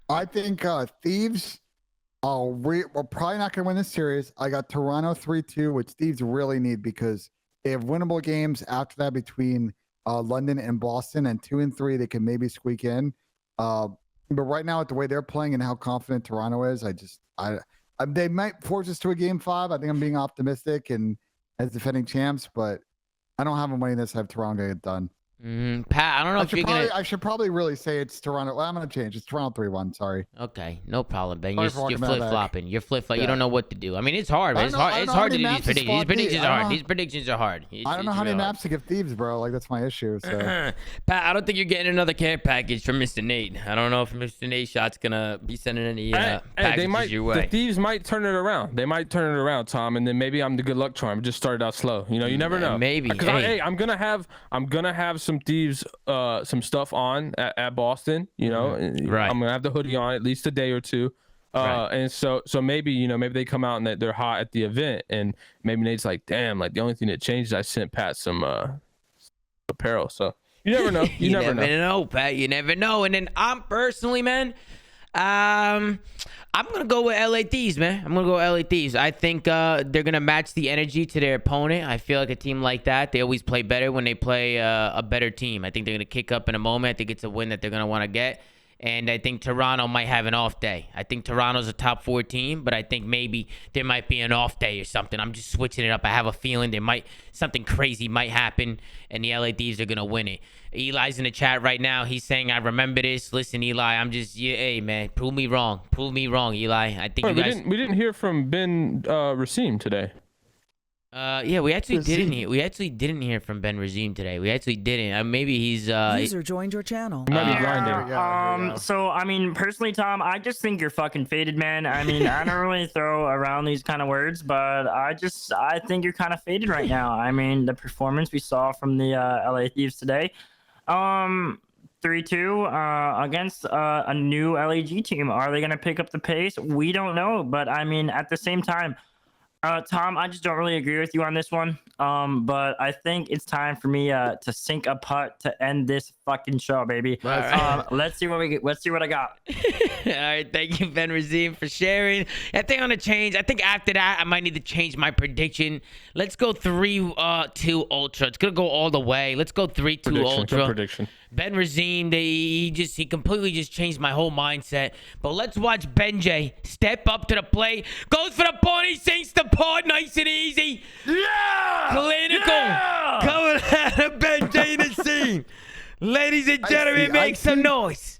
I think Thieves. We're probably not going to win this series. I got Toronto 3-2, which Thieves really need because they have winnable games after that between London and Boston, and 2 and 3 they can maybe squeak in. But right now, with the way they're playing and how confident Toronto is, they might force us to a Game 5. I think I'm being optimistic and as defending champs, but I don't have them winning this. I have Toronto get it done. Pat, I don't know if you're gonna. I should probably really say it's Toronto. Well, I'm gonna change. It's Toronto 3-1. Sorry. Okay, no problem, Ben. You're Sorry for flip flopping. You're flip flopping. You don't know what to do. I mean, it's hard. Man. It's hard to do these predictions. These predictions are hard. These predictions are hard. I don't know how many maps to give Thieves, bro. Like that's my issue. So. Pat, I don't think you're getting another care package from Mr. Nate. I don't know if Mr. Nate Shot's gonna be sending any packages your way. The Thieves might turn it around. They might turn it around, Tom, and then maybe I'm the good luck charm. Just started out slow. You know, you never know. Maybe. Because I'm gonna have some Thieves. Some stuff on at Boston, you know. Right. I'm gonna have the hoodie on at least a day or two, and so maybe maybe they come out and they're hot at the event, and maybe Nate's like, damn, like the only thing that changed is I sent Pat some apparel. So you never know. You never know, Pat. You never know. And then I'm personally, man. I'm gonna go with LA Thieves, man. I'm gonna go LA Thieves. I think they're gonna match the energy to their opponent. I feel like a team like that, they always play better when they play a better team. I think they're gonna kick up in a moment. I think it's a win that they're gonna want to get. And I think Toronto might have an off day. I think Toronto's a top 4 team, but I think maybe there might be an off day or something. I'm just switching it up. I have a feeling something crazy might happen, and the LA Thieves are gonna win it. Eli's in the chat right now. He's saying, "I remember this." Listen, Eli, hey man, prove me wrong, Eli. I think we didn't hear from Ben Racine today. Yeah, we actually didn't hear. We actually didn't hear from Ben Razim today. We actually didn't. Maybe he's. User joined your channel. He might be grinding. So I mean, personally, Tom, I just think you're fucking faded, man. I mean, I don't really throw around these kind of words, but I think you're kind of faded right now. I mean, the performance we saw from the LA Thieves today, 3-2 against a new LAG team. Are they gonna pick up the pace? We don't know, but I mean, at the same time. Tom, I just don't really agree with you on this one. But I think it's time for me to sink a putt to end this fucking show, baby. Right. Let's see what we get. Let's see what I got. All right, thank you, Ben Razim, for sharing. I think I'm gonna change. I think after that, I might need to change my prediction. Let's go 3-2 Ultra. It's gonna go all the way. Let's go 3-2 Ultra. Prediction. Ben Razim, he completely just changed my whole mindset. But let's watch Benjay step up to the plate. Goes for the pony, sinks the pod, nice and easy. Yeah! Clinical. Yeah! Coming out of Benjay in the scene. Ladies and gentlemen, make some noise.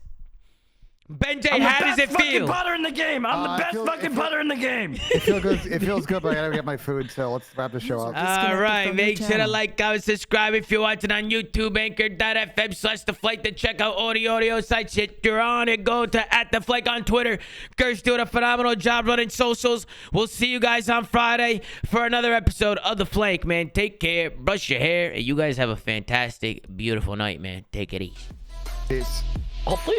Benjay, how does it feel? I'm the best fucking putter in the game. I'm the best fucking putter in the game. It feels good, but I gotta get my food, so let's wrap the show up. All right, make sure to like, comment, subscribe if you're watching on YouTube, anchor.fm/theflake to check out all the audio sites that you're on, and go to @theflake on Twitter. Gert's doing a phenomenal job running socials. We'll see you guys on Friday for another episode of The Flake, man. Take care, brush your hair, and you guys have a fantastic, beautiful night, man. Take it easy. Peace. Hopefully.